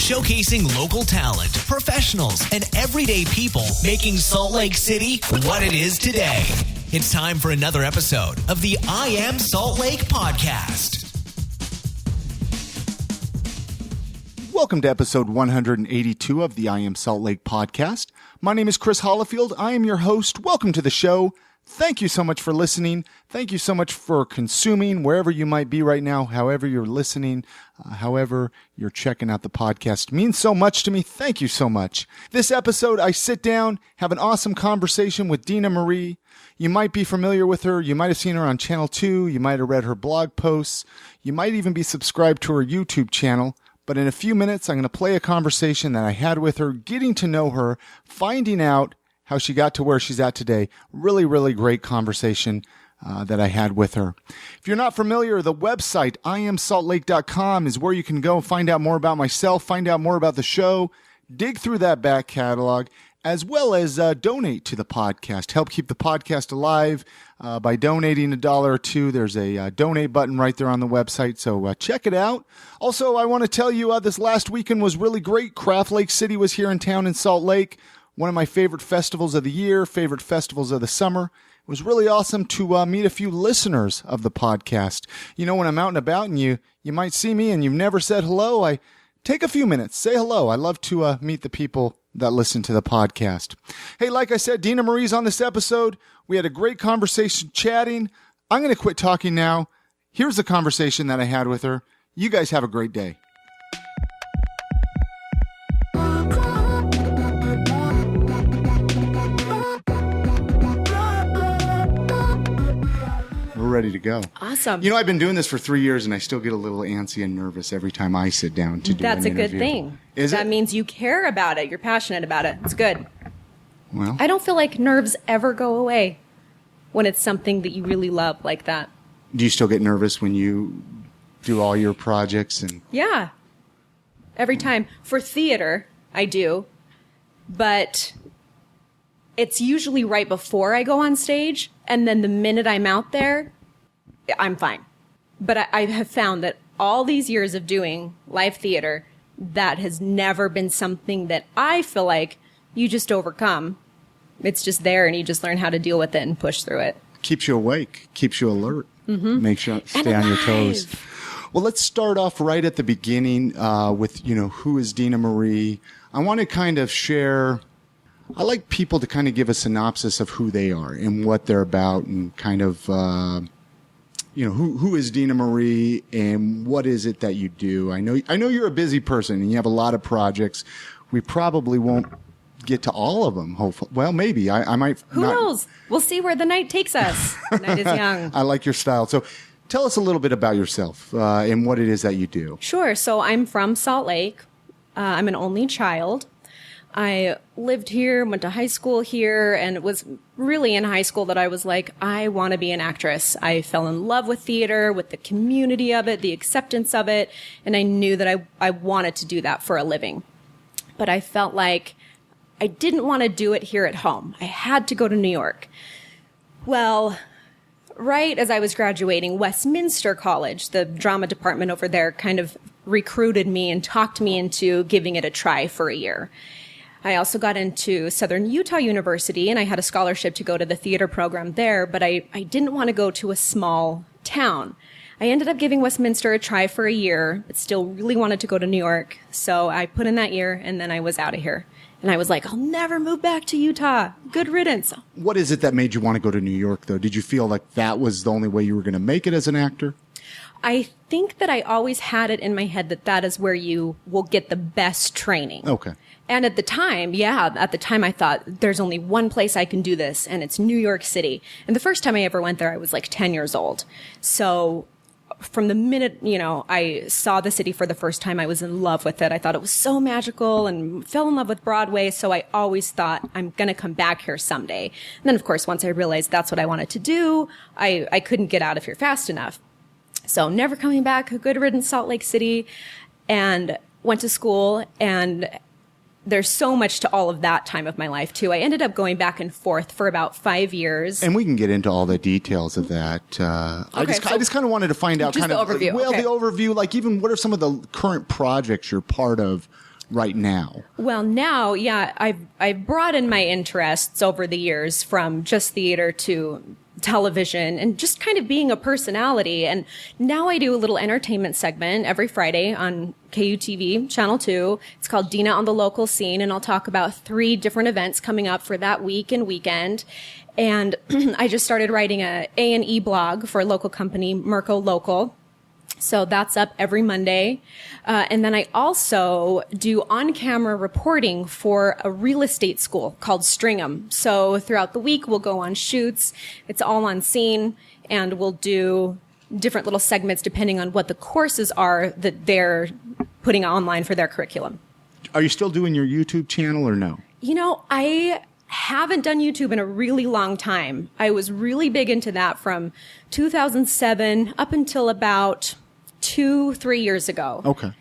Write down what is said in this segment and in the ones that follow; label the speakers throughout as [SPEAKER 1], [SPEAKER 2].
[SPEAKER 1] showcasing local talent, professionals, and everyday people making Salt Lake City what it is today. It's time for another episode of the I Am Salt Lake podcast.
[SPEAKER 2] Welcome to episode 182 of the I Am Salt Lake podcast. My name is Chris Hollifield. I am your host. Welcome to the show. Thank you so much for listening. Thank you so much for consuming wherever you might be right now, however you're listening, however you're checking out the podcast. It means so much to me. Thank you so much. This episode, I sit down, have an awesome conversation with Deena Marie. You might be familiar with her. You might have seen her on Channel 2. You might have read her blog posts. You might even be subscribed to her YouTube channel. But in a few minutes, I'm going to play a conversation that I had with her, getting to know her, finding out how she got to where she's at today. Really, really great conversation that I had with her. If you're not familiar, the website, iamsaltlake.com, is where you can go and find out more about myself, find out more about the show, dig through that back catalog, as well as donate to the podcast. Help keep the podcast alive by donating $1 or $2. There's a donate button right there on the website, so check it out. Also, I want to tell you this last weekend was really great. Craft Lake City was here in town in Salt Lake. One of my favorite festivals of the year, favorite festivals of the summer. It was really awesome to meet a few listeners of the podcast. You know, when I'm out and about and you might see me and you've never said hello, I take a few minutes, say hello. I love to meet the people that listen to the podcast. Hey, like I said, Deena Marie's on this episode. We had a great conversation chatting. I'm going to quit talking now. Here's the conversation that I had with her. You guys have a great day. Ready to go.
[SPEAKER 3] Awesome.
[SPEAKER 2] You know, I've been doing this for 3 years and I still get a little antsy and nervous every time I sit down to do
[SPEAKER 3] That's
[SPEAKER 2] an
[SPEAKER 3] a good
[SPEAKER 2] interview.
[SPEAKER 3] thing.
[SPEAKER 2] Is
[SPEAKER 3] that
[SPEAKER 2] it?
[SPEAKER 3] means you care about it. You're passionate about it. It's good.
[SPEAKER 2] Well,
[SPEAKER 3] I don't feel like nerves ever go away when it's something that you really love like that.
[SPEAKER 2] do you still get nervous when you do all your projects? And
[SPEAKER 3] Yeah. Every time. For theater, I do. But it's usually right before I go on stage. And then the minute I'm out there, I'm fine. But I have found that all these years of doing live theater, that has never been something that I feel like you just overcome. It's just there and you just learn how to deal with it and push through it.
[SPEAKER 2] keeps you awake, keeps you alert, makes you stay on your toes. Well, let's start off right at the beginning with, who is Deena Marie? I want to kind of share, I like people to kind of give a synopsis of who they are and what they're about and kind of, who is Deena Marie and what is it that you do? I know you're a busy person and you have a lot of projects. We probably won't get to all of them, hopefully. Well, maybe. I might.
[SPEAKER 3] Who knows? We'll see where the night takes us. The night is young.
[SPEAKER 2] I like your style. So tell us a little bit about yourself and what it is that you do.
[SPEAKER 3] Sure. So I'm from Salt Lake. I'm an only child. I lived here, went to high school here, and it was really in high school that I was like, I want to be an actress. I fell in love with theater, with the community of it, the acceptance of it, and I knew that I wanted to do that for a living. But I felt like I didn't want to do it here at home. I had to go to New York. Well, right as I was graduating, Westminster College, the drama department over there, kind of recruited me and talked me into giving it a try for a year. I also got into Southern Utah University, and I had a scholarship to go to the theater program there, but I didn't want to go to a small town. I ended up giving Westminster a try for a year, but still really wanted to go to New York. So I put in that year, and then I was out of here. And I was like, I'll never move back to Utah. Good riddance.
[SPEAKER 2] What is it that made you want to go to New York, though? Did you feel like that was the only way you were going to make it as an actor?
[SPEAKER 3] I think that I always had it in my head that is where you will get the best training.
[SPEAKER 2] Okay.
[SPEAKER 3] And at the time, I thought there's only one place I can do this, and it's New York City. And the first time I ever went there, I was like 10 years old. So from the minute, I saw the city for the first time, I was in love with it. I thought it was so magical and fell in love with Broadway. So I always thought I'm going to come back here someday. And then, of course, once I realized that's what I wanted to do, I couldn't get out of here fast enough. So never coming back, a good riddance, Salt Lake City, and went to school. And there's so much to all of that time of my life, too. I ended up going back and forth for about 5 years.
[SPEAKER 2] And we can get into all the details of that. I just kind of wanted to find out
[SPEAKER 3] just the overview.
[SPEAKER 2] The overview, like even what are some of the current projects you're part of right now?
[SPEAKER 3] Well, now, yeah, I've broadened my interests over the years from just theater to television and just kind of being a personality. And now I do a little entertainment segment every Friday on KUTV Channel 2. It's called Deena on the Local Scene, and I'll talk about 3 different events coming up for that week and weekend. And I just started writing a A&E blog for a local company, Merco Local. So that's up every Monday. And then I also do on-camera reporting for a real estate school called Stringham. So throughout the week, we'll go on shoots. It's all on scene, and we'll do different little segments depending on what the courses are that they're putting online for their curriculum.
[SPEAKER 2] Are you still doing your YouTube channel or no?
[SPEAKER 3] You know, I haven't done YouTube in a really long time. I was really big into that from 2007 up until about 2-3 years ago.
[SPEAKER 2] Okay.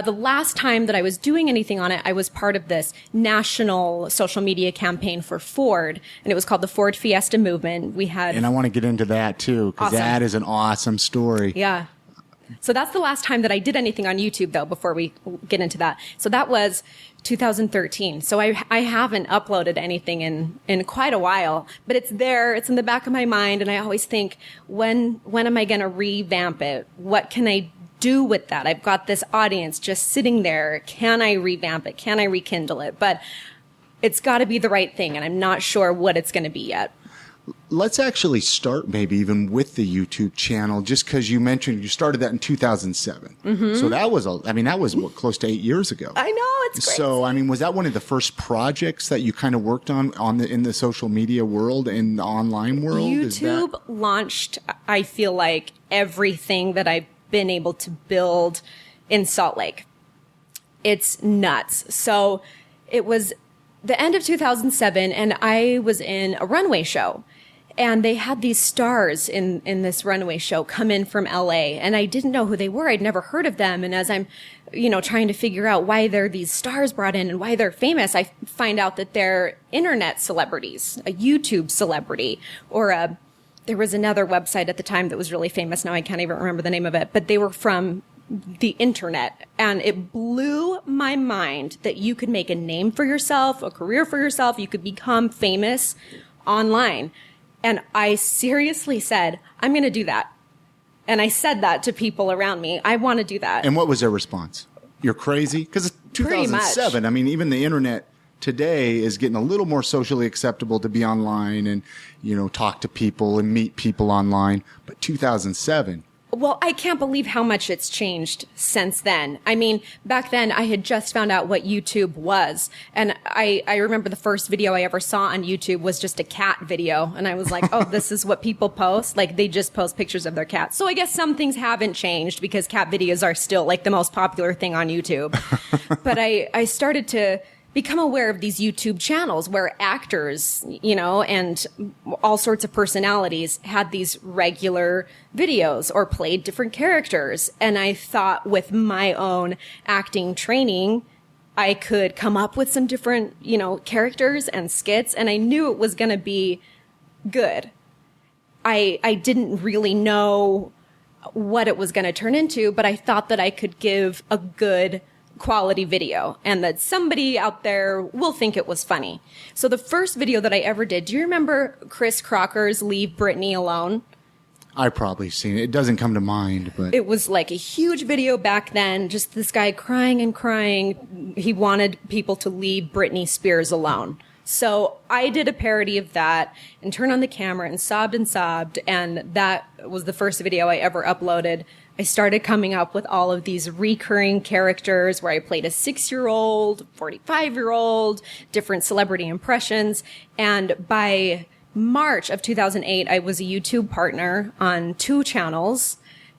[SPEAKER 3] The last time that I was doing anything on it, I was part of this national social media campaign for Ford, and it was called the Ford Fiesta Movement. We had,
[SPEAKER 2] and I want to get into that too, because
[SPEAKER 3] Awesome.
[SPEAKER 2] that is an awesome story.
[SPEAKER 3] Yeah. So that's the last time that I did anything on YouTube, though, before we get into that. So that was 2013. So I haven't uploaded anything in quite a while, but it's there. It's in the back of my mind. And I always think, when am I going to revamp it? What can I do with that? I've got this audience just sitting there. Can I revamp it? Can I rekindle it? But it's got to be the right thing. And I'm not sure what it's going to be yet.
[SPEAKER 2] Let's actually start maybe even with the YouTube channel, just because you mentioned you started that in 2007. Mm-hmm. So that was, what, close to 8 years ago.
[SPEAKER 3] I know, it's great.
[SPEAKER 2] So, was that one of the first projects that you kind of worked on in the social media world and the online world?
[SPEAKER 3] YouTube launched, I feel like, everything that I've been able to build in Salt Lake. It's nuts. So it was the end of 2007, and I was in a runway show. And they had these stars in this runway show come in from LA, and I didn't know who they were. I'd never heard of them. And as I'm, trying to figure out why they're these stars brought in and why they're famous, I find out that they're internet celebrities, a YouTube celebrity, or there was another website at the time that was really famous. Now I can't even remember the name of it, but they were from the internet. And it blew my mind that you could make a name for yourself, a career for yourself. You could become famous online. And I seriously said, I'm going to do that. And I said that to people around me. I want to do that.
[SPEAKER 2] And what was their response? You're crazy? Because it's 2007. Even the internet today is getting a little more socially acceptable to be online and, talk to people and meet people online. But 2007.
[SPEAKER 3] Well, I can't believe how much it's changed since then. Back then I had just found out what YouTube was. And I remember the first video I ever saw on YouTube was just a cat video. And I was like, oh, this is what people post? Like, they just post pictures of their cats. So I guess some things haven't changed because cat videos are still like the most popular thing on YouTube. But I started to become aware of these YouTube channels where actors, and all sorts of personalities had these regular videos or played different characters. And I thought with my own acting training, I could come up with some different, characters and skits. And I knew it was going to be good. I didn't really know what it was going to turn into, but I thought that I could give a good quality video and that somebody out there will think it was funny. So the first video that I ever did, do you remember Chris Crocker's Leave Britney Alone?
[SPEAKER 2] I've probably seen it. It doesn't come to mind, but
[SPEAKER 3] it was like a huge video back then. Just this guy crying and crying. He wanted people to leave Britney Spears alone. So I did a parody of that and turned on the camera and sobbed. And that was the first video I ever uploaded. I started coming up with all of these recurring characters where I played a 6-year-old, 45-year-old, different celebrity impressions. And by March of 2008, I was a YouTube partner on 2 channels.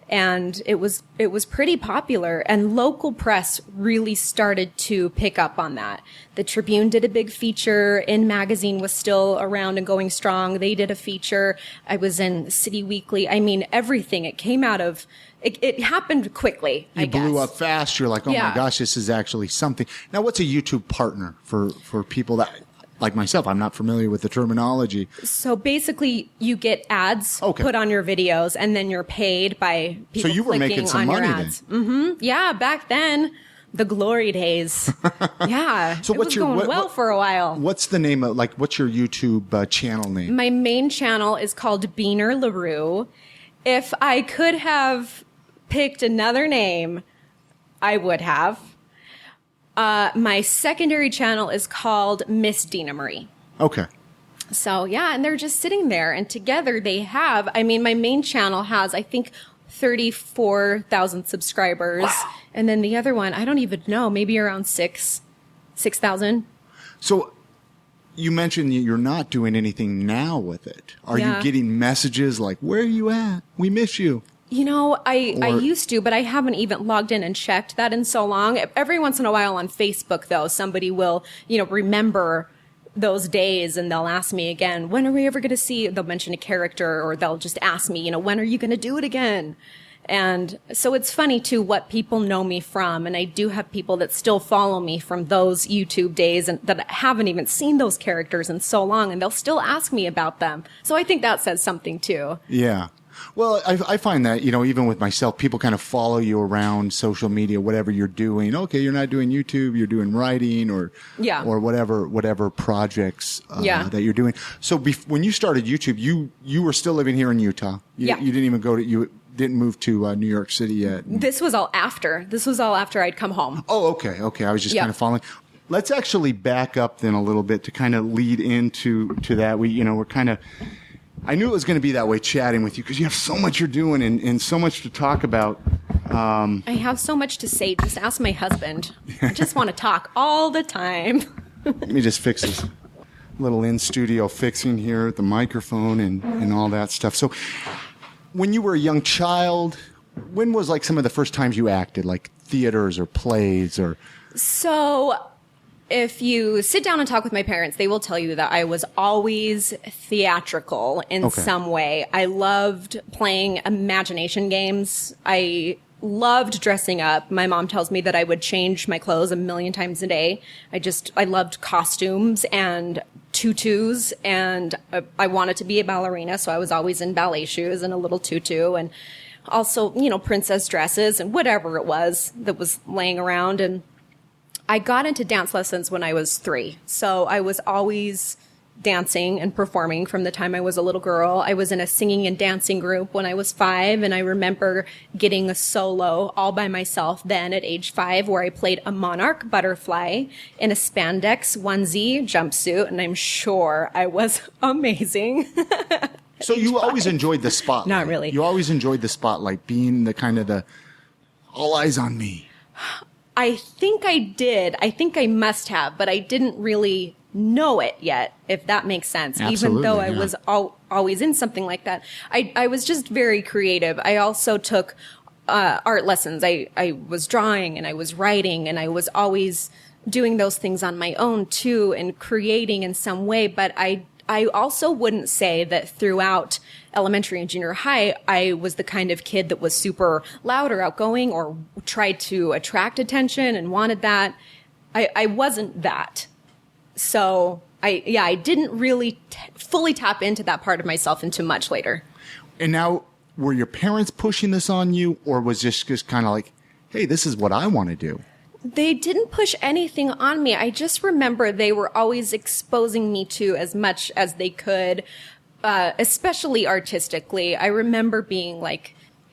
[SPEAKER 3] And it was pretty popular, and local press really started to pick up on that. The Tribune did a big feature. In Magazine was still around and going strong. They did a feature. I was in City Weekly. Everything. It came out of, it happened quickly, I guess.
[SPEAKER 2] You blew up fast. You're like, oh my gosh, this is actually something. Now, what's a YouTube partner for people that, like myself, I'm not familiar with the terminology.
[SPEAKER 3] So basically, you get ads put on your videos, and then you're paid by people.
[SPEAKER 2] So you were making some money then.
[SPEAKER 3] Mm-hmm. Yeah, back then, the glory days. Yeah.
[SPEAKER 2] So what's
[SPEAKER 3] it was going well for a while.
[SPEAKER 2] What's the name of, what's your YouTube channel name?
[SPEAKER 3] My main channel is called Beaner LaRue. If I could have picked another name, I would have. My secondary channel is called Miss Deena Marie.
[SPEAKER 2] Okay.
[SPEAKER 3] So, yeah, and they're just sitting there, and together they have, I mean, my main channel has, I think, 34,000 subscribers. Wow. And then the other one, I don't even know, maybe around 6,000.
[SPEAKER 2] So you mentioned you're not doing anything now with it. Are you getting messages like, where are you at? We miss you.
[SPEAKER 3] You know, I used to, but I haven't even logged in and checked that in so long. Every once in a while on Facebook, though, somebody will, remember those days and they'll ask me again, when are we ever going to see, they'll mention a character or they'll just ask me, when are you going to do it again? And so it's funny too what people know me from. And I do have people that still follow me from those YouTube days and that haven't even seen those characters in so long, and they'll still ask me about them. So I think that says something too.
[SPEAKER 2] Yeah. Well, I find that, even with myself, people kind of follow you around social media, whatever you're doing. Okay, you're not doing YouTube, you're doing writing or whatever projects that you're doing. So when you started YouTube, you were still living here in Utah. You didn't even you didn't move to New York City yet.
[SPEAKER 3] This was all after. I'd come home.
[SPEAKER 2] Oh, okay. I was just kind of following. Let's actually back up then a little bit to kind of lead into that. We're kind of, I knew it was going to be that way chatting with you because you have so much you're doing and so much to talk about.
[SPEAKER 3] I have so much to say. Just ask my husband. I just want to talk all the time.
[SPEAKER 2] Let me just fix this little in-studio fixing here, the microphone and all that stuff. So when you were a young child, when was some of the first times you acted, like theaters or plays or?
[SPEAKER 3] So if you sit down and talk with my parents, they will tell you that I was always theatrical in some way. I loved playing imagination games. I loved dressing up. My mom tells me that I would change my clothes 1,000,000 times a day. I loved costumes and tutus, and I wanted to be a ballerina, so I was always in ballet shoes and a little tutu, and also, princess dresses and whatever it was that was laying around. And I got into dance lessons when I was 3. So I was always dancing and performing from the time I was a little girl. I was in a singing and dancing group when I was 5, and I remember getting a solo all by myself then at age 5 where I played a monarch butterfly in a spandex onesie jumpsuit, and I'm sure I was amazing.
[SPEAKER 2] So you always enjoyed the spotlight?
[SPEAKER 3] Not really.
[SPEAKER 2] You always enjoyed the spotlight, being the kind of the all eyes on me.
[SPEAKER 3] I think I did. I think I must have, but I didn't really know it yet, if that makes sense.
[SPEAKER 2] Absolutely,
[SPEAKER 3] even though I was always in something like that. I was just very creative. I also took art lessons. I was drawing and I was writing, and I was always doing those things on my own too and creating in some way. But I also wouldn't say that throughout elementary and junior high, I was the kind of kid that was super loud or outgoing or tried to attract attention and wanted that. I wasn't that. So I didn't really fully tap into that part of myself until much later.
[SPEAKER 2] And now, were your parents pushing this on you, or was this just kind of like, hey, this is what I want to do?
[SPEAKER 3] They didn't push anything on me. I just remember they were always exposing me to as much as they could, especially artistically. I remember being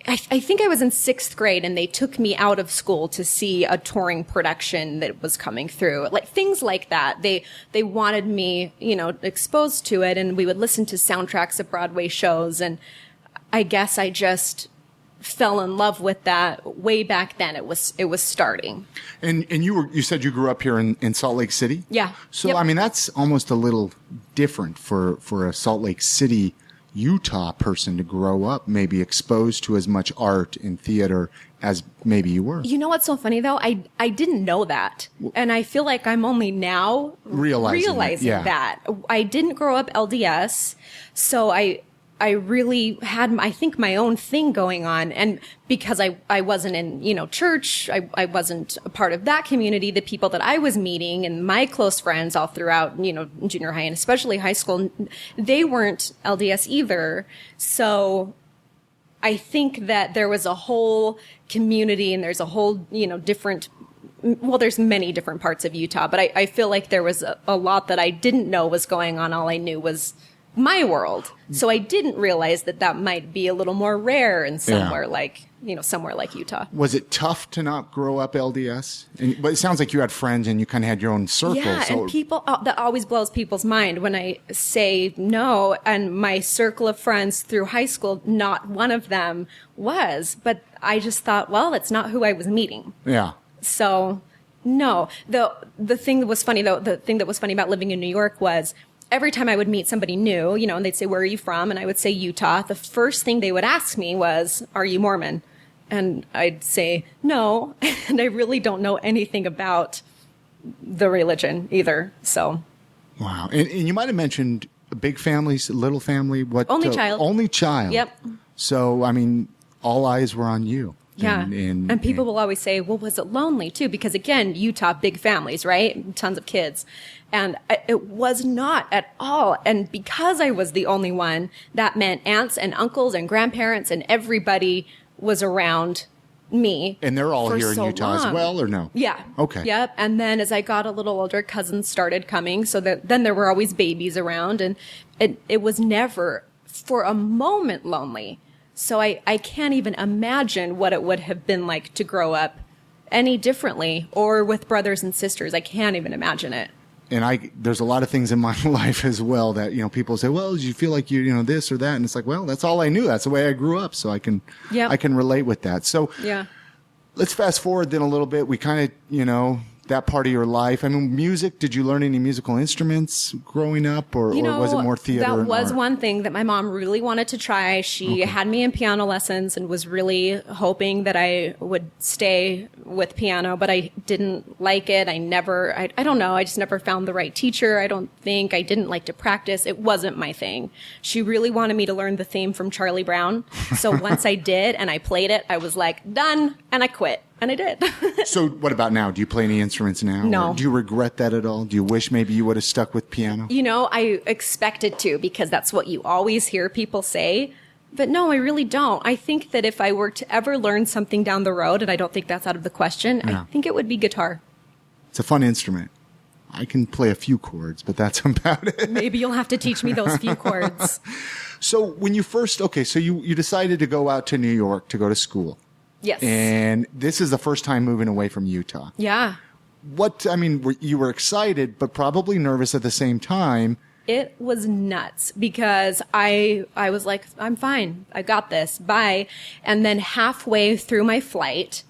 [SPEAKER 3] I think I was in 6th grade, and they took me out of school to see a touring production that was coming through. Things like that. They wanted me, exposed to it, and we would listen to soundtracks of Broadway shows, and I guess I just fell in love with that way back then. It was starting.
[SPEAKER 2] And you said you grew up here in Salt Lake City?
[SPEAKER 3] Yeah.
[SPEAKER 2] So,
[SPEAKER 3] yep.
[SPEAKER 2] I mean, that's almost a little different for a Salt Lake City, Utah person to grow up, maybe exposed to as much art and theater as maybe you were.
[SPEAKER 3] You know what's so funny though? I didn't know that. And I feel like I'm only now realizing that. I didn't grow up LDS, so I really had, I think, my own thing going on. And because I wasn't in, church, I wasn't a part of that community, the people that I was meeting and my close friends all throughout, junior high and especially high school, they weren't LDS either. So I think that there was a whole community and there's a whole, different well, there's many different parts of Utah, but I feel like there was a lot that I didn't know was going on. All I knew was my world. So I didn't realize that might be a little more rare in somewhere like, somewhere like Utah.
[SPEAKER 2] Was it tough to not grow up LDS? But it sounds like you had friends and you kind of had your own circle.
[SPEAKER 3] Yeah, and people, that always blows people's mind when I say no. And my circle of friends through high school, not one of them was. But I just thought, well, that's not who I was meeting.
[SPEAKER 2] Yeah.
[SPEAKER 3] So, no. The thing that was funny, though, the thing that was funny about living in New York was every time I would meet somebody new, and they'd say, where are you from? And I would say Utah. The first thing they would ask me was, are you Mormon? And I'd say, no. And I really don't know anything about the religion either. So.
[SPEAKER 2] Wow. And you might have mentioned a big family, little family. What?
[SPEAKER 3] Only child.
[SPEAKER 2] Only child.
[SPEAKER 3] Yep.
[SPEAKER 2] So, I mean, all eyes were on you.
[SPEAKER 3] Yeah. And people will always say, well, was it lonely too? Because again, Utah, big families, right? Tons of kids. And it was not at all. And because I was the only one, that meant aunts and uncles and grandparents and everybody was around me.
[SPEAKER 2] And they're all here in Utah as well, or no?
[SPEAKER 3] Yeah.
[SPEAKER 2] Okay.
[SPEAKER 3] Yep. And then as I got a little older, cousins started coming. So then there were always babies around. And it was never for a moment lonely. So I can't even imagine what it would have been like to grow up any differently or with brothers and sisters. I can't even imagine it.
[SPEAKER 2] And there's a lot of things in my life as well that, people say, well, do you feel like this or that? And it's like, well, that's all I knew. That's the way I grew up. So I can relate with that. So
[SPEAKER 3] yeah,
[SPEAKER 2] let's fast forward then a little bit. We kind of, that part of your life. I mean, music, did you learn any musical instruments growing up or was it more theater?
[SPEAKER 3] That was one thing that my mom really wanted to try. She had me in piano lessons and was really hoping that I would stay with piano, but I didn't like it. I don't know. I just never found the right teacher. I don't think I didn't like to practice. It wasn't my thing. She really wanted me to learn the theme from Charlie Brown. So once I did and I played it, I was like, done. And I quit. And I did.
[SPEAKER 2] So what about now? Do you play any instruments now?
[SPEAKER 3] No.
[SPEAKER 2] Or do you regret that at all? Do you wish maybe you would have stuck with piano?
[SPEAKER 3] I expected to because that's what you always hear people say. But no, I really don't. I think that if I were to ever learn something down the road, and I don't think that's out of the question, I think it would be guitar.
[SPEAKER 2] It's a fun instrument. I can play a few chords, but that's about it.
[SPEAKER 3] Maybe you'll have to teach me those few chords.
[SPEAKER 2] So when you first, so you decided to go out to New York to go to school.
[SPEAKER 3] Yes.
[SPEAKER 2] And this is the first time moving away from Utah.
[SPEAKER 3] Yeah.
[SPEAKER 2] You were excited, but probably nervous at the same time.
[SPEAKER 3] It was nuts because I was like, I'm fine. I got this. Bye. And then halfway through my flight,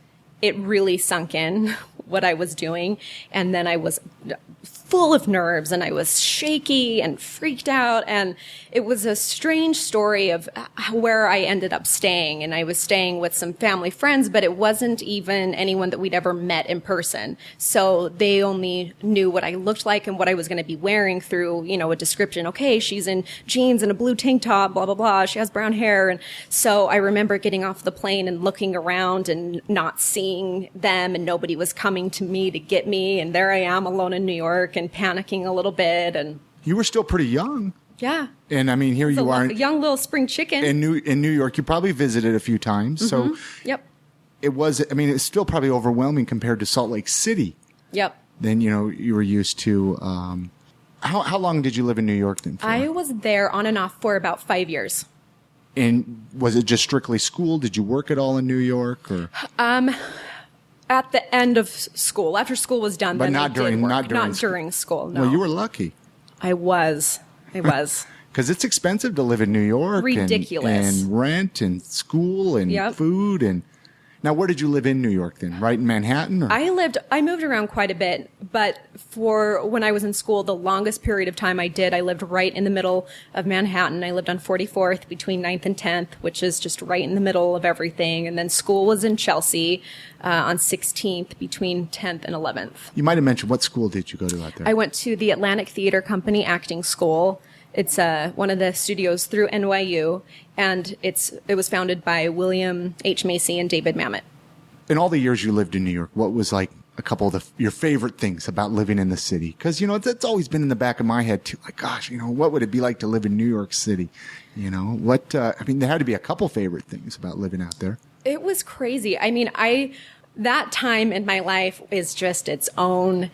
[SPEAKER 3] it really sunk in what I was doing. And then I was full of nerves and I was shaky and freaked out. And it was a strange story of where I ended up staying. And I was staying with some family friends, but it wasn't even anyone that we'd ever met in person. So they only knew what I looked like and what I was going to be wearing through, a description. Okay, she's in jeans and a blue tank top, blah, blah, blah. She has brown hair. And so I remember getting off the plane and looking around and not seeing them and nobody was coming to me to get me. And there I am alone in New York and panicking a little bit. And
[SPEAKER 2] you were still pretty young.
[SPEAKER 3] Yeah.
[SPEAKER 2] And I mean, here you are.
[SPEAKER 3] A young little spring chicken.
[SPEAKER 2] In New York, you probably visited a few times.
[SPEAKER 3] Mm-hmm.
[SPEAKER 2] So
[SPEAKER 3] yep.
[SPEAKER 2] It's still probably overwhelming compared to Salt Lake City.
[SPEAKER 3] Yep.
[SPEAKER 2] Then, you were used to, how long did you live in New York then for?
[SPEAKER 3] I was there on and off for about 5 years.
[SPEAKER 2] And was it just strictly school? Did you work at all in New York or?
[SPEAKER 3] At the end of school, after school was done,
[SPEAKER 2] but
[SPEAKER 3] then
[SPEAKER 2] not during
[SPEAKER 3] school. No.
[SPEAKER 2] Well, you were lucky.
[SPEAKER 3] I was.
[SPEAKER 2] Because it's expensive to live in New York.
[SPEAKER 3] Ridiculous.
[SPEAKER 2] And rent and school and food. And now, where did you live in New York then? Right in Manhattan? Or?
[SPEAKER 3] I moved around quite a bit, but for when I was in school, the longest period of time I lived right in the middle of Manhattan. I lived on 44th between 9th and 10th, which is just right in the middle of everything. And then school was in Chelsea on 16th between 10th and 11th.
[SPEAKER 2] You might have mentioned, what school did you go to out there?
[SPEAKER 3] I went to the Atlantic Theater Company Acting School. It's one of the studios through NYU, and it was founded by William H. Macy and David Mamet.
[SPEAKER 2] In all the years you lived in New York, what was like a couple of your favorite things about living in the city? Because, that's always been in the back of my head too. Like, gosh, what would it be like to live in New York City? There had to be a couple favorite things about living out there.
[SPEAKER 3] It was crazy. I mean, I that time in my life is just its own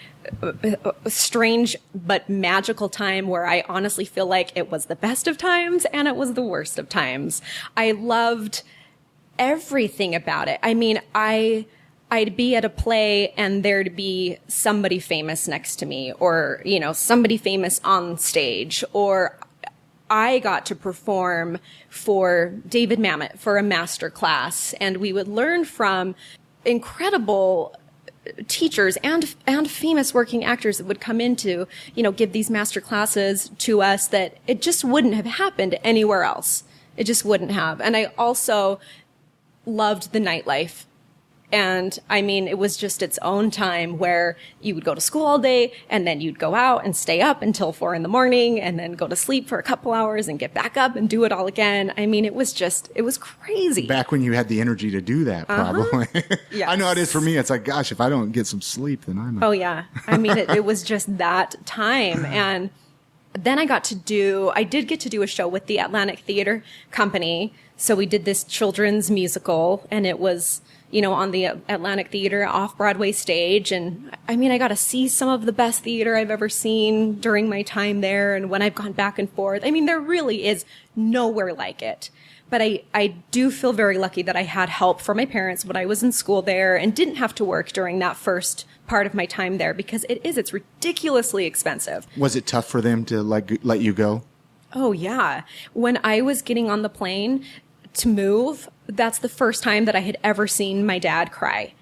[SPEAKER 3] strange but magical time where I honestly feel like it was the best of times and it was the worst of times. I loved everything about it. I mean, I'd be at a play and there'd be somebody famous next to me, or, you know, somebody famous on stage, or I got to perform for David Mamet for a master class, and we would learn from incredible teachers and famous working actors that would come in to, you know, give these master classes to us that it just wouldn't have happened anywhere else. It just wouldn't have. And I also loved the nightlife. And I mean, it was just its own time where you would go to school all day and then you'd go out and stay up until 4 a.m. and then go to sleep for a couple hours and get back up and do it all again. I mean, it was crazy.
[SPEAKER 2] Back when you had the energy to do that, probably.
[SPEAKER 3] Yes.
[SPEAKER 2] I know it is for me. It's like, gosh, if I don't get some sleep, then I'm...
[SPEAKER 3] Oh, yeah. I mean, it was just that time. And then I did get to do a show with the Atlantic Theater Company. So we did this children's musical, and it was, you know, on the Atlantic Theater off-Broadway stage. And I mean, I got to see some of the best theater I've ever seen during my time there. And when I've gone back and forth, I mean, there really is nowhere like it. But I do feel very lucky that I had help from my parents when I was in school there and didn't have to work during that first part of my time there, because it's ridiculously expensive.
[SPEAKER 2] Was it tough for them to let you go?
[SPEAKER 3] Oh, yeah. When I was getting on the plane to move, that's the first time that I had ever seen my dad cry.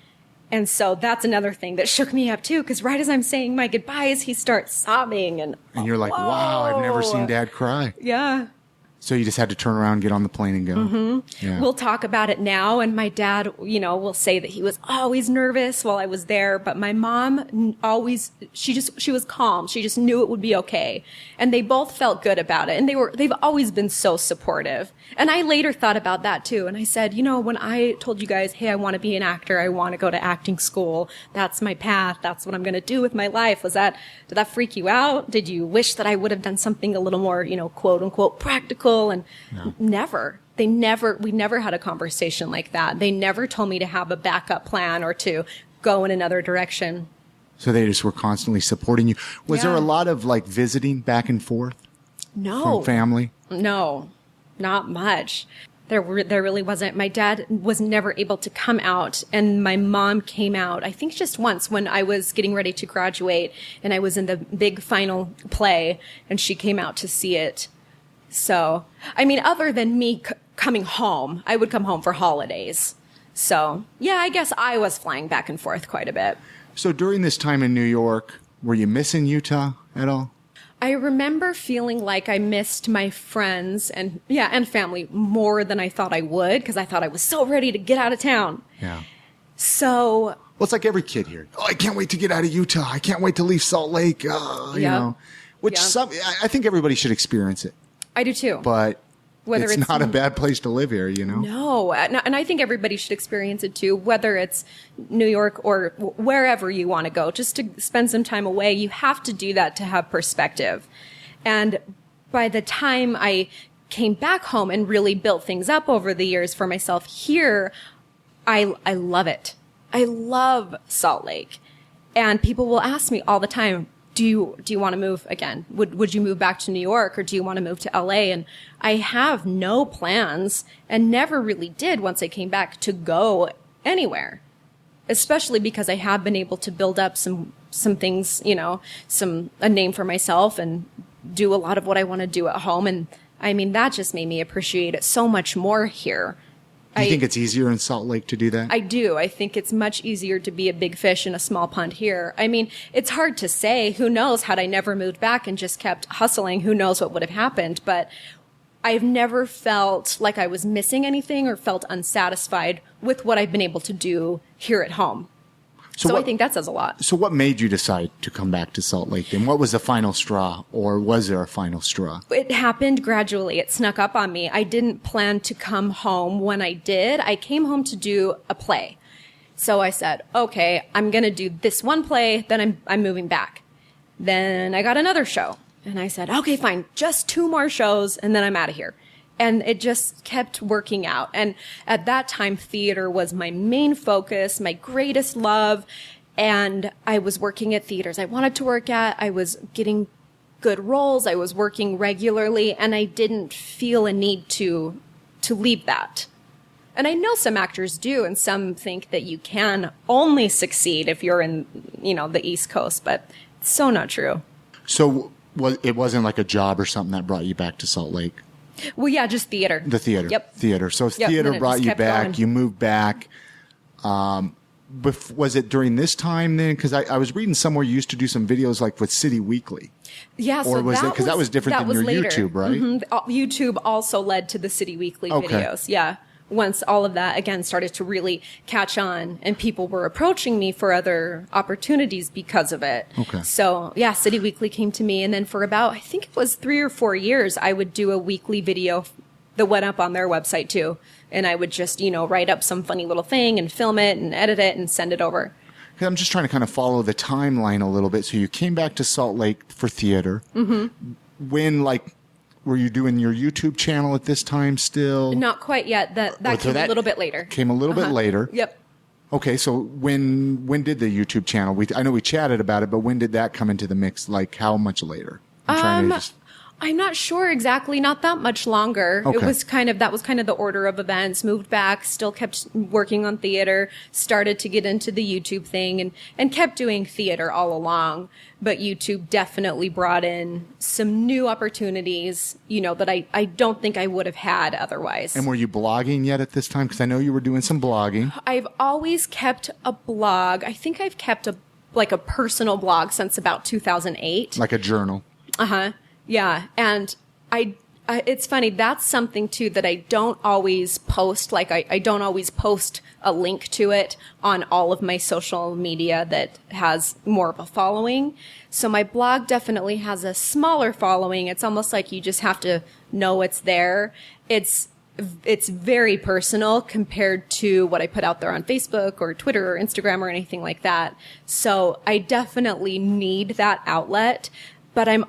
[SPEAKER 3] And so that's another thing that shook me up too, because right as I'm saying my goodbyes, he starts sobbing. And
[SPEAKER 2] you're like, wow, I've never seen Dad cry.
[SPEAKER 3] Yeah.
[SPEAKER 2] So you just had to turn around, get on the plane and go.
[SPEAKER 3] Mm-hmm.
[SPEAKER 2] Yeah.
[SPEAKER 3] We'll talk about it now. And my dad, you know, will say that he was always nervous while I was there. But my mom always, she was calm. She just knew it would be okay. And they both felt good about it. And they've always been so supportive. And I later thought about that too. And I said, you know, when I told you guys, hey, I want to be an actor, I want to go to acting school, that's my path, that's what I'm going to do with my life, did that freak you out? Did you wish that I would have done something a little more, you know, quote unquote practical? And no. We never had a conversation like that. They never told me to have a backup plan or to go in another direction.
[SPEAKER 2] So they just were constantly supporting you. Was there a lot of like visiting back and forth?
[SPEAKER 3] No.
[SPEAKER 2] From family?
[SPEAKER 3] No, not much. There really wasn't. My dad was never able to come out, and my mom came out, I think just once when I was getting ready to graduate and I was in the big final play, and she came out to see it. So, I mean, other than me coming home, I would come home for holidays. So, yeah, I guess I was flying back and forth quite a bit.
[SPEAKER 2] So during this time in New York, were you missing Utah at all?
[SPEAKER 3] I remember feeling like I missed my friends and family more than I thought I would, because I thought I was so ready to get out of town.
[SPEAKER 2] Yeah.
[SPEAKER 3] So...
[SPEAKER 2] Well, it's like every kid here. Oh, I can't wait to get out of Utah. I can't wait to leave Salt Lake. You know, which I think everybody should experience it.
[SPEAKER 3] I do too.
[SPEAKER 2] But it's not a bad place to live here, you know?
[SPEAKER 3] No. And I think everybody should experience it too, whether it's New York or wherever you want to go, just to spend some time away. You have to do that to have perspective. And by the time I came back home and really built things up over the years for myself here, I love it. I love Salt Lake. And people will ask me all the time, do you want to move again? Would you move back to New York, or do you want to move to LA? And I have no plans, and never really did once I came back, to go anywhere, especially because I have been able to build up some things, you know, a name for myself and do a lot of what I want to do at home. And I mean, that just made me appreciate it so much more here.
[SPEAKER 2] Do you think it's easier in Salt Lake to do that?
[SPEAKER 3] I do. I think it's much easier to be a big fish in a small pond here. I mean, it's hard to say. Who knows? Had I never moved back and just kept hustling, who knows what would have happened? But I've never felt like I was missing anything or felt unsatisfied with what I've been able to do here at home. So I think that says a lot.
[SPEAKER 2] So what made you decide to come back to Salt Lake? And what was the final straw, or was there a final straw?
[SPEAKER 3] It happened gradually. It snuck up on me. I didn't plan to come home when I did. I came home to do a play. So I said, okay, I'm going to do this one play, then I'm moving back. Then I got another show. And I said, okay, fine, just 2 more shows, and then I'm out of here. And it just kept working out. And at that time, theater was my main focus, my greatest love. And I was working at theaters I wanted to work at. I was getting good roles. I was working regularly, and I didn't feel a need to leave that. And I know some actors do, and some think that you can only succeed if you're in, the East Coast, but it's so not true.
[SPEAKER 2] So it wasn't like a job or something that brought you back to Salt Lake?
[SPEAKER 3] Well, yeah, just theater.
[SPEAKER 2] The theater.
[SPEAKER 3] Yep.
[SPEAKER 2] Theater. So theater brought you back. Going. You moved back. Was it during this time then? Because I was reading somewhere you used to do some videos like with City Weekly.
[SPEAKER 3] Yeah,
[SPEAKER 2] or was it because that was different than your later. YouTube, right?
[SPEAKER 3] Mm-hmm. YouTube also led to the City Weekly videos. Yeah. Once all of that, again, started to really catch on and people were approaching me for other opportunities because of it.
[SPEAKER 2] Okay.
[SPEAKER 3] So, yeah, City Weekly came to me. And then for about, I think it was 3 or 4 years, I would do a weekly video that went up on their website too. And I would just, write up some funny little thing and film it and edit it and send it over.
[SPEAKER 2] I'm just trying to kind of follow the timeline a little bit. So you came back to Salt Lake for theater.
[SPEAKER 3] Mm-hmm.
[SPEAKER 2] When, were you doing your YouTube channel at this time still?
[SPEAKER 3] Not quite yet. That came a little bit later.
[SPEAKER 2] Came a little bit later.
[SPEAKER 3] Yep.
[SPEAKER 2] Okay, so when did the YouTube channel? I know we chatted about it, but when did that come into the mix? Like how much later?
[SPEAKER 3] I'm not sure exactly. Not that much longer.
[SPEAKER 2] Okay.
[SPEAKER 3] That was kind of the order of events. Moved back, still kept working on theater, started to get into the YouTube thing and kept doing theater all along. But YouTube definitely brought in some new opportunities, that I don't think I would have had otherwise.
[SPEAKER 2] And were you blogging yet at this time? Because I know you were doing some blogging.
[SPEAKER 3] I've always kept a blog. I think I've kept a personal blog since about 2008.
[SPEAKER 2] Like a journal.
[SPEAKER 3] Uh-huh. Yeah. And it's funny. That's something too that I don't always post. Like I don't always post a link to it on all of my social media that has more of a following. So my blog definitely has a smaller following. It's almost like you just have to know it's there. It's very personal compared to what I put out there on Facebook or Twitter or Instagram or anything like that. So I definitely need that outlet, but I'm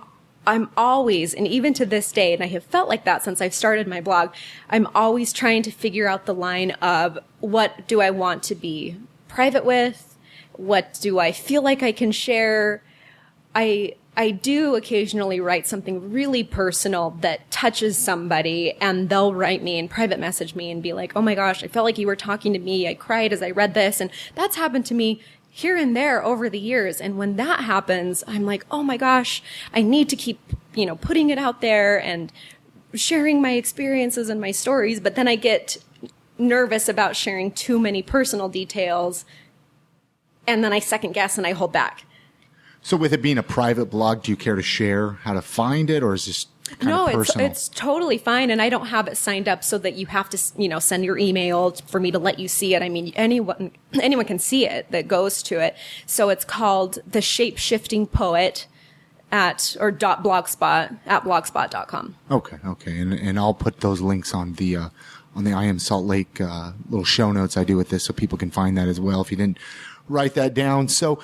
[SPEAKER 3] always, and even to this day, and I have felt like that since I've started my blog, I'm always trying to figure out the line of what do I want to be private with? What do I feel like I can share? I do occasionally write something really personal that touches somebody, and they'll write me and private message me and be like, oh my gosh, I felt like you were talking to me. I cried as I read this. And that's happened to me here and there over the years. And when that happens, I'm like, oh my gosh, I need to keep, putting it out there and sharing my experiences and my stories. But then I get nervous about sharing too many personal details. And then I second guess and I hold back.
[SPEAKER 2] So with it being a private blog, do you care to share how to find it, or is this kind of personal?
[SPEAKER 3] No, it's totally fine. And I don't have it signed up so that you have to, send your email for me to let you see it. I mean, anyone can see it that goes to it. So it's called The Shape-Shifting Poet blogspot.com.
[SPEAKER 2] Okay. And I'll put those links on the I Am Salt Lake, little show notes I do with this so people can find that as well if you didn't write that down. So,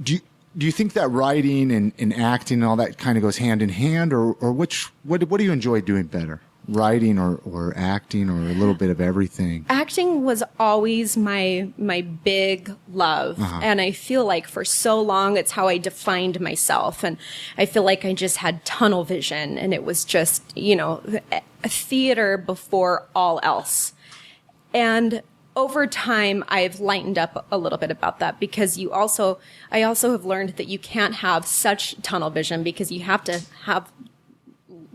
[SPEAKER 2] do you think that writing and acting and all that kind of goes hand in hand, or what do you enjoy doing better? Writing or acting, or a little bit of everything?
[SPEAKER 3] Acting was always my big love.
[SPEAKER 2] Uh-huh.
[SPEAKER 3] And I feel like for so long, it's how I defined myself. And I feel like I just had tunnel vision, and it was just, a theater before all else. And over time, I've lightened up a little bit about that, because I also have learned that you can't have such tunnel vision, because you have to have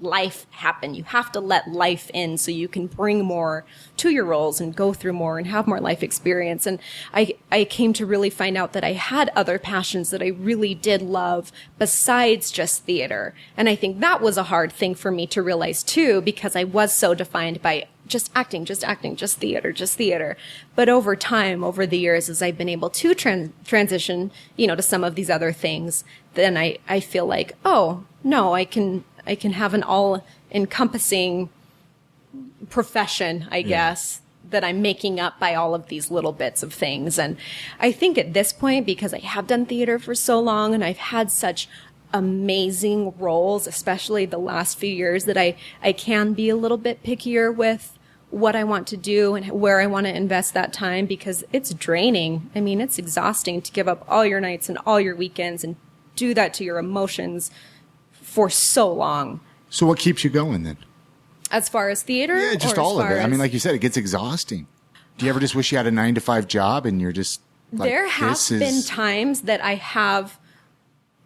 [SPEAKER 3] life happen. You have to let life in so you can bring more to your roles and go through more and have more life experience. And I came to really find out that I had other passions that I really did love besides just theater. And I think that was a hard thing for me to realize too, because I was so defined by just acting, just theater. But over time, over the years, as I've been able to transition, to some of these other things, then I feel like, oh, no, I can have an all-encompassing profession, I guess, that I'm making up by all of these little bits of things. And I think at this point, because I have done theater for so long and I've had such amazing roles, especially the last few years, that I can be a little bit pickier with what I want to do and where I want to invest that time, because it's draining. I mean, it's exhausting to give up all your nights and all your weekends and do that to your emotions for so long.
[SPEAKER 2] So what keeps you going then?
[SPEAKER 3] As far as theater?
[SPEAKER 2] Yeah, just all of it. I mean, like you said, it gets exhausting. Do you ever just wish you had a 9-to-5 job and you're just like,
[SPEAKER 3] there have been times that I have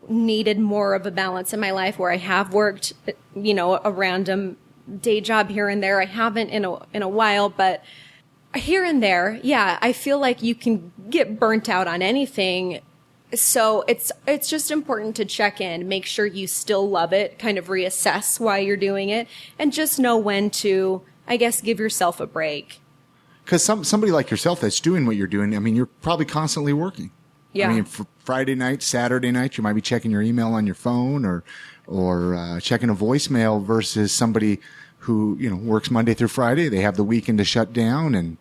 [SPEAKER 3] needed more of a balance in my life where I have worked, a random day job here and there. I haven't in a while, but here and there, yeah, I feel like you can get burnt out on anything. So it's just important to check in, make sure you still love it, kind of reassess why you're doing it, and just know when to, I guess, give yourself a break.
[SPEAKER 2] Because somebody like yourself that's doing what you're doing, I mean, you're probably constantly working.
[SPEAKER 3] Yeah.
[SPEAKER 2] I mean, Friday night, Saturday night, you might be checking your email on your phone or checking a voicemail versus somebody who, works Monday through Friday. They have the weekend to shut down and.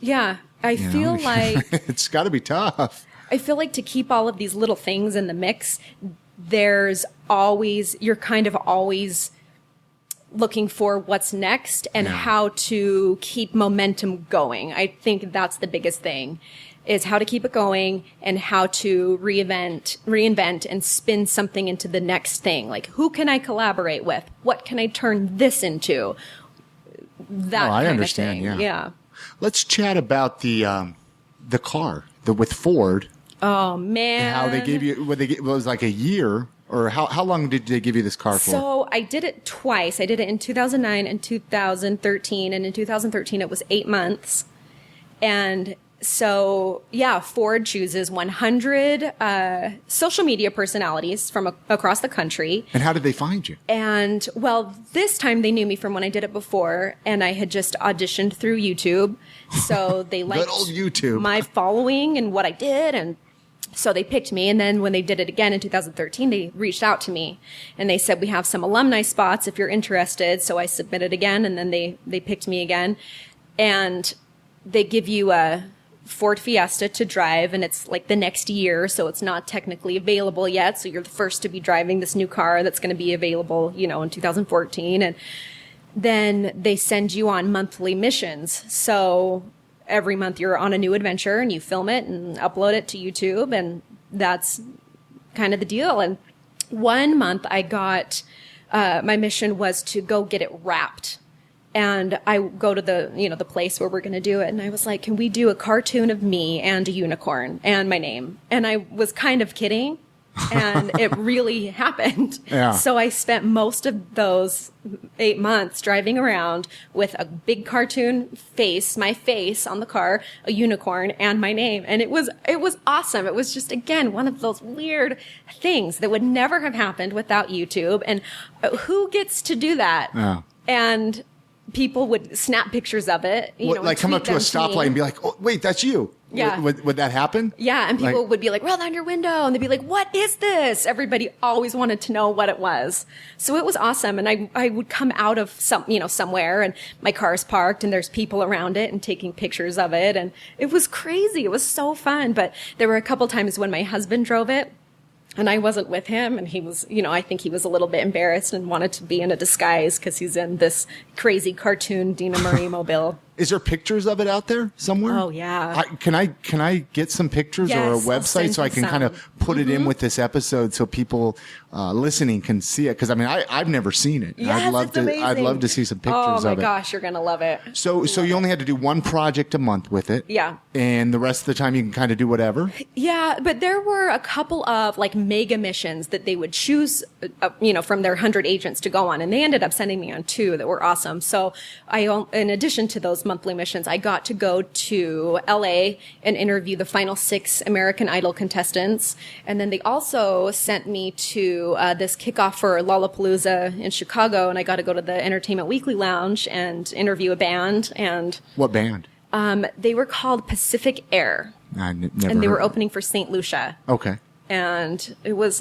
[SPEAKER 3] Yeah. I feel like.
[SPEAKER 2] It's got to be tough.
[SPEAKER 3] I feel like to keep all of these little things in the mix, you're kind of always looking for what's next and how to keep momentum going. I think that's the biggest thing, is how to keep it going and how to reinvent and spin something into the next thing. Like, who can I collaborate with? What can I turn this into? That
[SPEAKER 2] I
[SPEAKER 3] kind
[SPEAKER 2] understand,
[SPEAKER 3] of thing. Yeah.
[SPEAKER 2] Let's chat about the car, with Ford.
[SPEAKER 3] Oh, man.
[SPEAKER 2] How they gave you, it was like a year, or how long did they give you this car for?
[SPEAKER 3] So I did it twice. I did it in 2009 and 2013. And in 2013, it was 8 months. And so, yeah, Ford chooses 100 social media personalities from across the country.
[SPEAKER 2] And how did they find you?
[SPEAKER 3] And, well, this time they knew me from when I did it before, and I had just auditioned through YouTube. So they liked
[SPEAKER 2] Good old YouTube.
[SPEAKER 3] my following and what I did, and so they picked me. And then when they did it again in 2013, they reached out to me and they said, we have some alumni spots if you're interested. So I submitted again, and then they picked me again. And they give you a Ford Fiesta to drive, and it's like the next year, so it's not technically available yet. So you're the first to be driving this new car that's going to be available, in 2014. And then they send you on monthly missions. So every month you're on a new adventure and you film it and upload it to YouTube, and that's kind of the deal. And one month I got, my mission was to go get it wrapped. And I go to the place where we're going to do it. And I was like, can we do a cartoon of me and a unicorn and my name? And I was kind of kidding. And it really happened.
[SPEAKER 2] Yeah.
[SPEAKER 3] So I spent most of those 8 months driving around with a big cartoon face, my face on the car, a unicorn, and my name. And it was awesome. It was just, again, one of those weird things that would never have happened without YouTube. And who gets to do that?
[SPEAKER 2] Yeah.
[SPEAKER 3] And people would snap pictures of it.
[SPEAKER 2] Like come up to a stoplight and be like, oh, wait, that's you.
[SPEAKER 3] Yeah.
[SPEAKER 2] Would that happen?
[SPEAKER 3] Yeah. And people would be like, roll down your window. And they'd be like, what is this? Everybody always wanted to know what it was. So it was awesome. And I would come out of somewhere, and my car's parked and there's people around it and taking pictures of it. And it was crazy. It was so fun. But there were a couple times when my husband drove it, and I wasn't with him, and he was, I think he was a little bit embarrassed and wanted to be in a disguise because he's in this crazy cartoon Deena Marie mobile.
[SPEAKER 2] Is there pictures of it out there somewhere?
[SPEAKER 3] Oh, yeah.
[SPEAKER 2] Can I get some pictures or a website so I can kind of put it in with this episode so people listening can see it? Because I've never seen it.
[SPEAKER 3] Yes,
[SPEAKER 2] I'd love to see some pictures of it.
[SPEAKER 3] Oh my gosh, you're gonna love it.
[SPEAKER 2] So you only had to do one project a month with it.
[SPEAKER 3] Yeah.
[SPEAKER 2] And the rest of the time you can kind of do whatever.
[SPEAKER 3] Yeah, but there were a couple of mega missions that they would choose, from their 100 agents to go on, and they ended up sending me on 2 that were awesome. So in addition to those monthly missions, I got to go to LA and interview the final 6 American Idol contestants. And then they also sent me to this kickoff for Lollapalooza in Chicago, and I got to go to the Entertainment Weekly Lounge and interview a band. And
[SPEAKER 2] what band?
[SPEAKER 3] They were called Pacific Air.
[SPEAKER 2] Never
[SPEAKER 3] and they were
[SPEAKER 2] heard.
[SPEAKER 3] opening for St. Lucia.
[SPEAKER 2] Okay.
[SPEAKER 3] And it was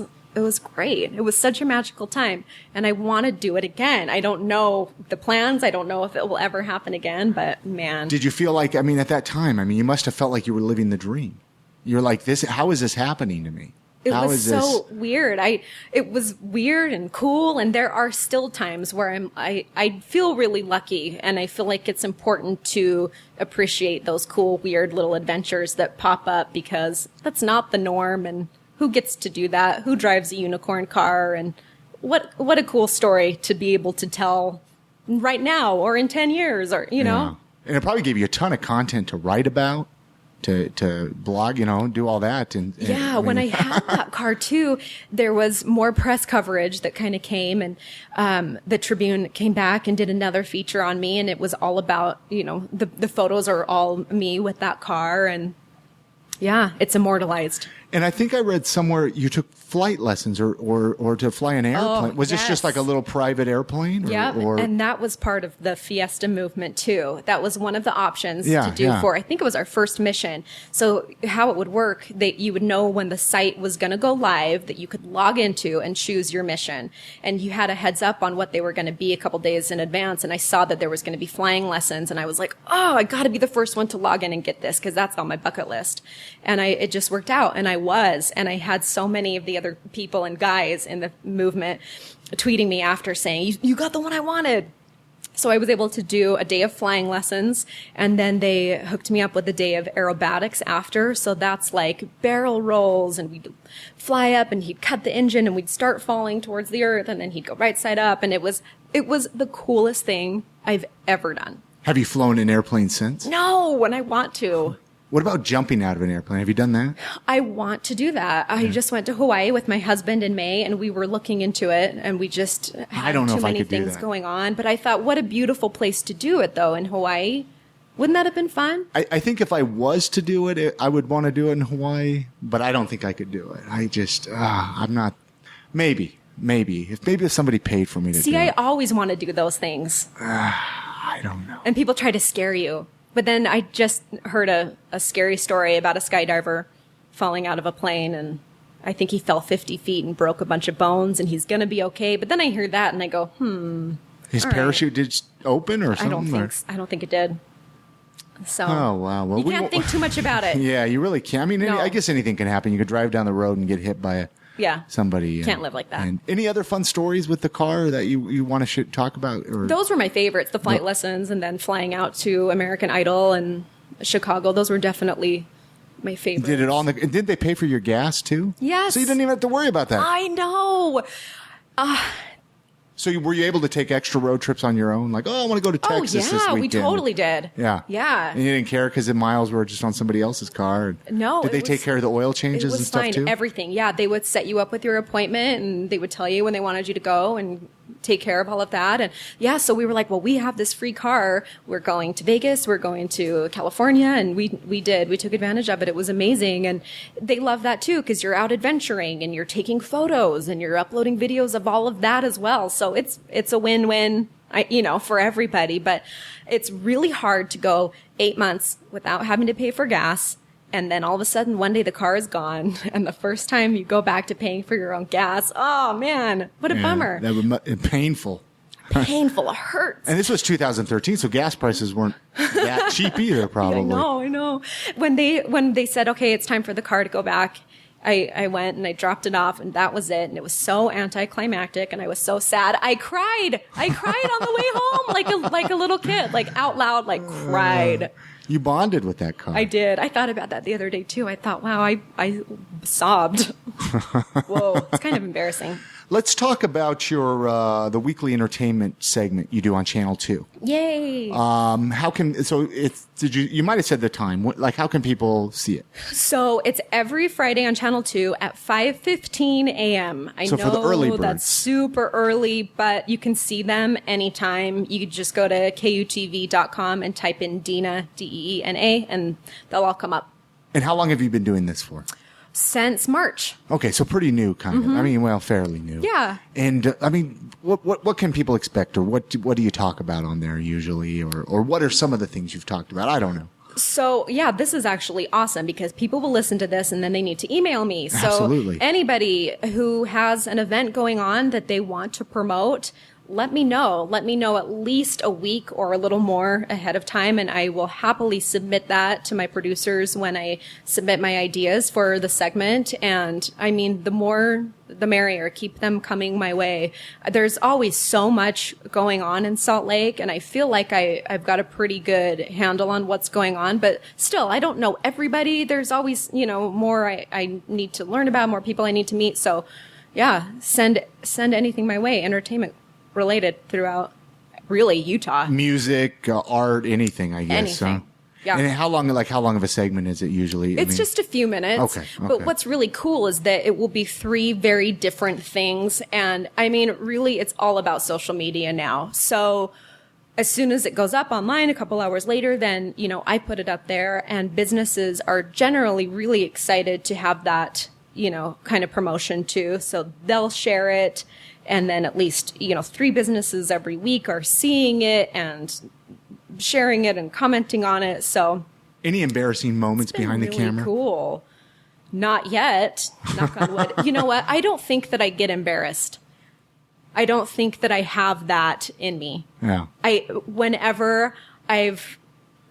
[SPEAKER 3] great. It was such a magical time. And I want to do it again. I don't know the plans. I don't know if it will ever happen again, but man.
[SPEAKER 2] Did you feel like, at that time, you must have felt like you were living the dream. You're like, how is this happening to me?
[SPEAKER 3] It was so weird. It was weird and cool. And there are still times where I feel really lucky, and I feel like it's important to appreciate those cool, weird little adventures that pop up, because that's not the norm. And who gets to do that? Who drives a unicorn car? And what a cool story to be able to tell right now or in 10 years, or, you know.
[SPEAKER 2] And it probably gave you a ton of content to write about, to blog, do all that. And
[SPEAKER 3] when I had that car too, there was more press coverage that kind of came, and the Tribune came back and did another feature on me, and it was all about, the photos are all me with that car, and yeah, it's immortalized.
[SPEAKER 2] And I think I read somewhere you took flight lessons or to fly an airplane. Was this just like a little private airplane?
[SPEAKER 3] Yeah, and that was part of the Fiesta movement too. That was one of the options to do for, I think it was our first mission. So how it would work, that you would know when the site was going to go live, that you could log into and choose your mission. And you had a heads up on what they were going to be a couple days in advance. And I saw that there was going to be flying lessons. And I was like, I got to be the first one to log in and get this, because that's on my bucket list. And it just worked out. And I had so many of the other people and guys in the movement tweeting me after saying, you got the one I wanted. So I was able to do a day of flying lessons, and then they hooked me up with a day of aerobatics after. So that's like barrel rolls, and we'd fly up, and he'd cut the engine, and we'd start falling towards the earth, and then he'd go right side up. And it was the coolest thing I've ever done.
[SPEAKER 2] Have you flown an airplane since?
[SPEAKER 3] No, and I want to.
[SPEAKER 2] What about jumping out of an airplane? Have you done that?
[SPEAKER 3] I want to do that. I just went to Hawaii with my husband in May, and we were looking into it, and we just had too many things going on. But I thought, what a beautiful place to do it, though, in Hawaii. Wouldn't that have been fun?
[SPEAKER 2] I think if I was to do it, I would want to do it in Hawaii, but I don't think I could do it. I just, I'm not, maybe. If somebody paid for me to do it.
[SPEAKER 3] See, I always want to do those things.
[SPEAKER 2] I don't know.
[SPEAKER 3] And people try to scare you. But then I just heard a scary story about a skydiver falling out of a plane, and I think he fell 50 feet and broke a bunch of bones, and he's going to be okay. But then I hear that, and I go,
[SPEAKER 2] His parachute did open or something?
[SPEAKER 3] I don't think it did. So
[SPEAKER 2] oh, wow. Well,
[SPEAKER 3] you can't think too much about it.
[SPEAKER 2] Yeah, you really can't. I mean, I guess anything can happen. You could drive down the road and get hit by somebody.
[SPEAKER 3] Can't live like that.
[SPEAKER 2] And any other fun stories with the car that you want to talk about? Or?
[SPEAKER 3] Those were my favorites, the flight lessons, and then flying out to American Idol and Chicago. Those were definitely my favorites.
[SPEAKER 2] Did it all? Did they pay for your gas too?
[SPEAKER 3] Yes.
[SPEAKER 2] So you didn't even have to worry about that.
[SPEAKER 3] I know.
[SPEAKER 2] So were you able to take extra road trips on your own? Like, I want to go to Texas this weekend.
[SPEAKER 3] We totally did.
[SPEAKER 2] Yeah.
[SPEAKER 3] Yeah.
[SPEAKER 2] And you didn't care because the miles were just on somebody else's car?
[SPEAKER 3] No.
[SPEAKER 2] Did they take care of the oil changes and stuff too?
[SPEAKER 3] Everything. Yeah. They would set you up with your appointment, and they would tell you when they wanted you to go and take care of all of that. And so we were like, well, we have this free car. We're going to Vegas. We're going to California. And we took advantage of it. It was amazing. And they love that too, because you're out adventuring and you're taking photos and you're uploading videos of all of that as well. So it's a win-win, for everybody. But it's really hard to go 8 months without having to pay for gas. And then all of a sudden, one day the car is gone. And the first time you go back to paying for your own gas, oh man, what a bummer.
[SPEAKER 2] That was painful.
[SPEAKER 3] Painful. It hurts.
[SPEAKER 2] And this was 2013, so gas prices weren't that cheap either, probably.
[SPEAKER 3] I know. When they said, okay, it's time for the car to go back, I went and I dropped it off, and that was it. And it was so anticlimactic, and I was so sad. I cried on the way home, like a little kid, like out loud, like cried.
[SPEAKER 2] You bonded with that car.
[SPEAKER 3] I did. I thought about that the other day too. I thought, wow, I sobbed. Whoa, it's kind of embarrassing.
[SPEAKER 2] Let's talk about your the weekly entertainment segment you do on Channel 2.
[SPEAKER 3] Yay!
[SPEAKER 2] You might have said the time. How can people see it?
[SPEAKER 3] So it's every Friday on Channel 2 at 5:15 a.m. I know
[SPEAKER 2] for the early birds.
[SPEAKER 3] That's super early, but you can see them anytime. You could just go to KUTV.com and type in Deena, Deena, and they'll all come up.
[SPEAKER 2] And how long have you been doing this for?
[SPEAKER 3] Since March.
[SPEAKER 2] Okay, so pretty new, kind of. I mean, fairly new.
[SPEAKER 3] Yeah.
[SPEAKER 2] And what can people expect, or what do you talk about on there usually, or what are some of the things you've talked about? I don't know.
[SPEAKER 3] So, this is actually awesome, because people will listen to this and then they need to email me. So
[SPEAKER 2] Absolutely.
[SPEAKER 3] Anybody who has an event going on that they want to promote, let me know. Let me know at least a week or a little more ahead of time, and I will happily submit that to my producers when I submit my ideas for the segment. And I mean, the more, the merrier. Keep them coming my way. There's always so much going on in Salt Lake, and I feel like I've got a pretty good handle on what's going on, but still, I don't know everybody. There's always, more I need to learn about, more people I need to meet. So yeah, send anything my way, entertainment related throughout really Utah.
[SPEAKER 2] Music, art, anything, I guess.
[SPEAKER 3] Anything. Yeah.
[SPEAKER 2] And how long of a segment is it usually?
[SPEAKER 3] It's just a few minutes.
[SPEAKER 2] Okay.
[SPEAKER 3] But what's really cool is that it will be 3 very different things. And I mean, really, it's all about social media now. So as soon as it goes up online a couple hours later, then, I put it up there, and businesses are generally really excited to have that, kind of promotion too. So they'll share it. And then at least, 3 businesses every week are seeing it and sharing it and commenting on it. So
[SPEAKER 2] any embarrassing moments behind the camera?
[SPEAKER 3] Cool. Not yet. Knock on wood. You know what? I don't think that I get embarrassed. I don't think that I have that in me.
[SPEAKER 2] Yeah.
[SPEAKER 3] Whenever I've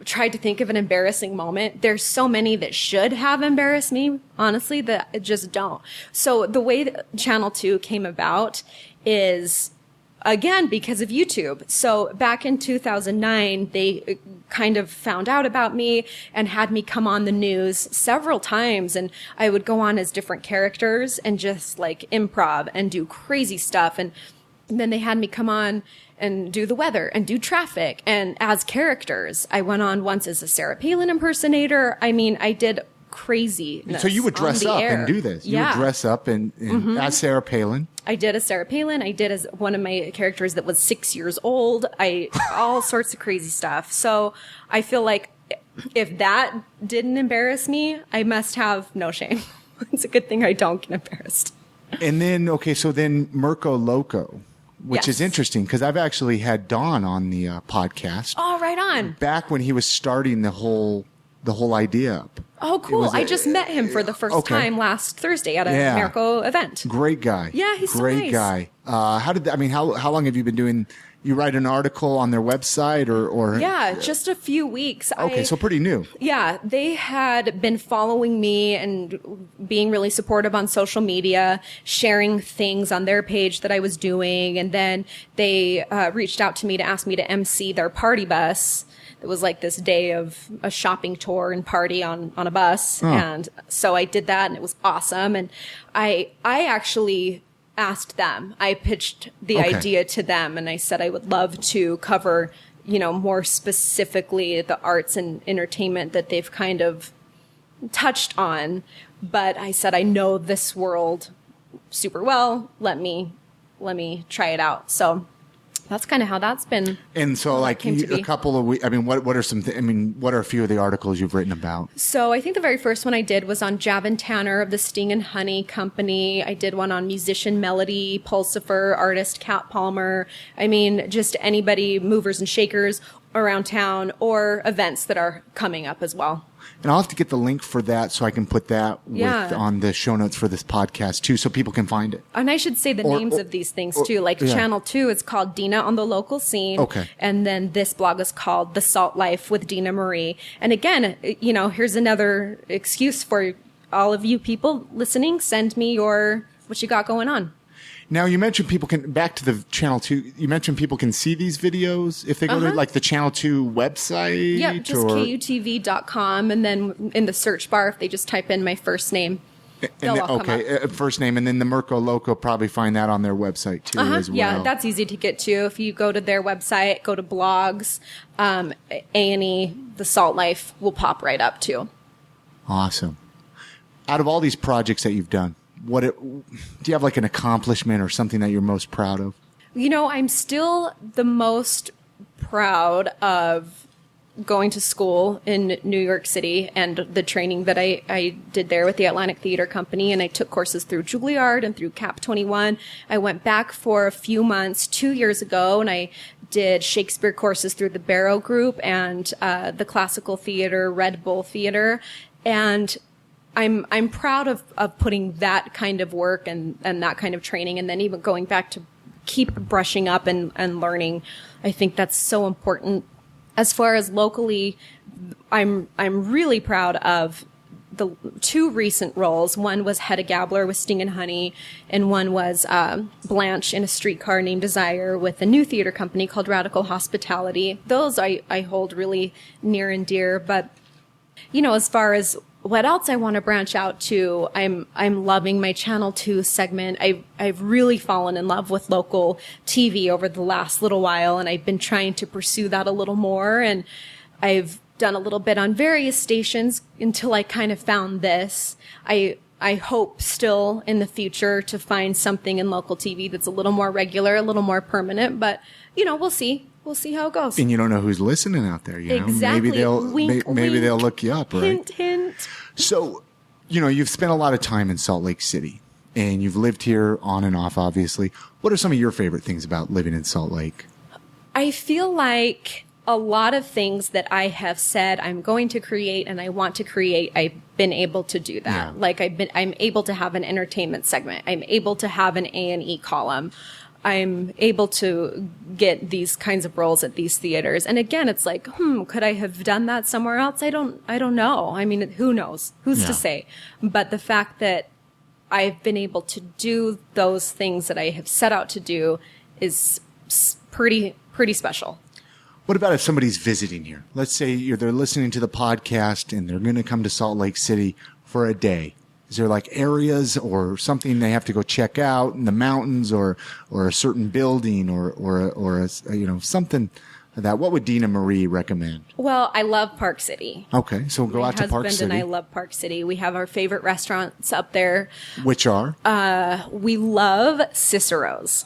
[SPEAKER 3] tried to think of an embarrassing moment, there's so many that should have embarrassed me, honestly, that just don't. So the way that Channel 2 came about is, again, because of YouTube. So back in 2009, they kind of found out about me and had me come on the news several times. And I would go on as different characters and just like improv and do crazy stuff. And then they had me come on and do the weather and do traffic. And as characters, I went on once as a Sarah Palin impersonator. I mean, I did crazy.
[SPEAKER 2] So you would dress up and do this. You would dress up and as Sarah Palin.
[SPEAKER 3] I did as Sarah Palin. I did as one of my characters that was 6 years old. All sorts of crazy stuff. So I feel like if that didn't embarrass me, I must have no shame. It's a good thing I don't get embarrassed.
[SPEAKER 2] And then, so then Mirko Loco, which is interesting because I've actually had Don on the podcast.
[SPEAKER 3] Oh, right on.
[SPEAKER 2] Back when he was starting the whole idea up.
[SPEAKER 3] Oh, cool. I just met him for the first time last Thursday at a Mirko event.
[SPEAKER 2] Great guy.
[SPEAKER 3] Yeah, he's
[SPEAKER 2] great guy. How long have you been doing? You write an article on their website or?
[SPEAKER 3] Yeah, just a few weeks.
[SPEAKER 2] Okay, so pretty new.
[SPEAKER 3] Yeah, they had been following me and being really supportive on social media, sharing things on their page that I was doing. And then they reached out to me to ask me to MC their party bus. It was like this day of a shopping tour and party on a bus. Oh. And so I did that, and it was awesome. And I actually asked them. I pitched the idea to them, and I said I would love to cover, more specifically the arts and entertainment that they've kind of touched on. But I said, I know this world super well. Let me try it out. So that's kind of how that's been.
[SPEAKER 2] And so, like a couple of weeks. I mean, what are some? What are a few of the articles you've written about?
[SPEAKER 3] So I think the very first one I did was on Javin Tanner of the Sting and Honey Company. I did one on musician Melody Pulsifer, artist Kat Palmer. I mean, just anybody, movers and shakers around town, or events that are coming up as well.
[SPEAKER 2] And I'll have to get the link for that so I can put that on the show notes for this podcast too, so people can find it.
[SPEAKER 3] And I should say the names of these things too. Like Channel 2 is called Deena on the Local Scene. Okay. And then this blog is called The Salt Life with Deena Marie. And again, here's another excuse for all of you people listening. Send me what you got going on.
[SPEAKER 2] Now, you mentioned back to the Channel 2, you mentioned people can see these videos if they go to like the Channel 2 website?
[SPEAKER 3] Yeah, just KUTV.com, and then in the search bar, if they just type in my first name, they'll all come up.
[SPEAKER 2] First name, and then the Mirko Loco, probably find that on their website too as well.
[SPEAKER 3] Yeah, that's easy to get to. If you go to their website, go to blogs, A&E, The Salt Life will pop right up too.
[SPEAKER 2] Awesome. Out of all these projects that you've done, do you have like an accomplishment or something that you're most proud of?
[SPEAKER 3] I'm still the most proud of going to school in New York City and the training that I did there with the Atlantic Theater Company. And I took courses through Juilliard and through Cap 21. I went back for a few months 2 years ago, and I did Shakespeare courses through the Barrow Group and the Classical Theater, Red Bull Theater. And I'm proud of putting that kind of work and that kind of training, and then even going back keep brushing up and learning. I think that's so important. As far as locally, I'm really proud of the 2 recent roles. One was Hedda Gabler with Sting and Honey, and one was Blanche in A Streetcar Named Desire with a new theater company called Radical Hospitality. Those I hold really near and dear. But, as far as what else I want to branch out to, I'm loving my Channel 2 segment. I've really fallen in love with local TV over the last little while, and I've been trying to pursue that a little more. And I've done a little bit on various stations until I kind of found this. I hope still in the future to find something in local TV that's a little more regular, a little more permanent, but we'll see. We'll see how it goes.
[SPEAKER 2] And you don't know who's listening out there,
[SPEAKER 3] Exactly.
[SPEAKER 2] Maybe they'll
[SPEAKER 3] Wink, wink.
[SPEAKER 2] they'll look you up, right?
[SPEAKER 3] Hint, hint.
[SPEAKER 2] So, you've spent a lot of time in Salt Lake City, and you've lived here on and off, obviously. What are some of your favorite things about living in Salt Lake?
[SPEAKER 3] I feel like a lot of things that I have said I'm going to create and I want to create, I've been able to do that.
[SPEAKER 2] Yeah.
[SPEAKER 3] Like I'm able to have an entertainment segment. I'm able to have an A&E column. I'm able to get these kinds of roles at these theaters. And again, it's like, could I have done that somewhere else? I don't know. I mean, who knows? Who's to say? But the fact that I've been able to do those things that I have set out to do is pretty special.
[SPEAKER 2] What about if somebody's visiting here? Let's say they're listening to the podcast and they're going to come to Salt Lake City for a day. Is there like areas or something they have to go check out in the mountains or a certain building or something like that? What would Deena Marie recommend?
[SPEAKER 3] Well, I love Park City.
[SPEAKER 2] Okay, so we'll go out to Park City.
[SPEAKER 3] My husband and I love Park City. We have our favorite restaurants up there.
[SPEAKER 2] Which are?
[SPEAKER 3] We love Cicero's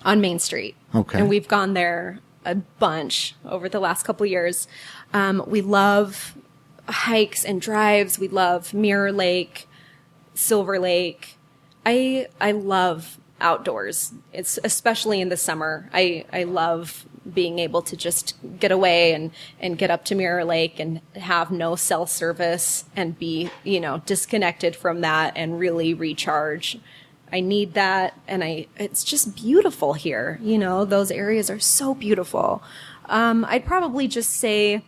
[SPEAKER 3] on Main Street.
[SPEAKER 2] Okay.
[SPEAKER 3] And we've gone there a bunch over the last couple of years. We love hikes and drives. We love Mirror Lake, Silver Lake. I love outdoors. It's especially in the summer. I love being able to just get away and get up to Mirror Lake and have no cell service and be, disconnected from that and really recharge. I need that, and it's just beautiful here. Those areas are so beautiful. I'd probably just say,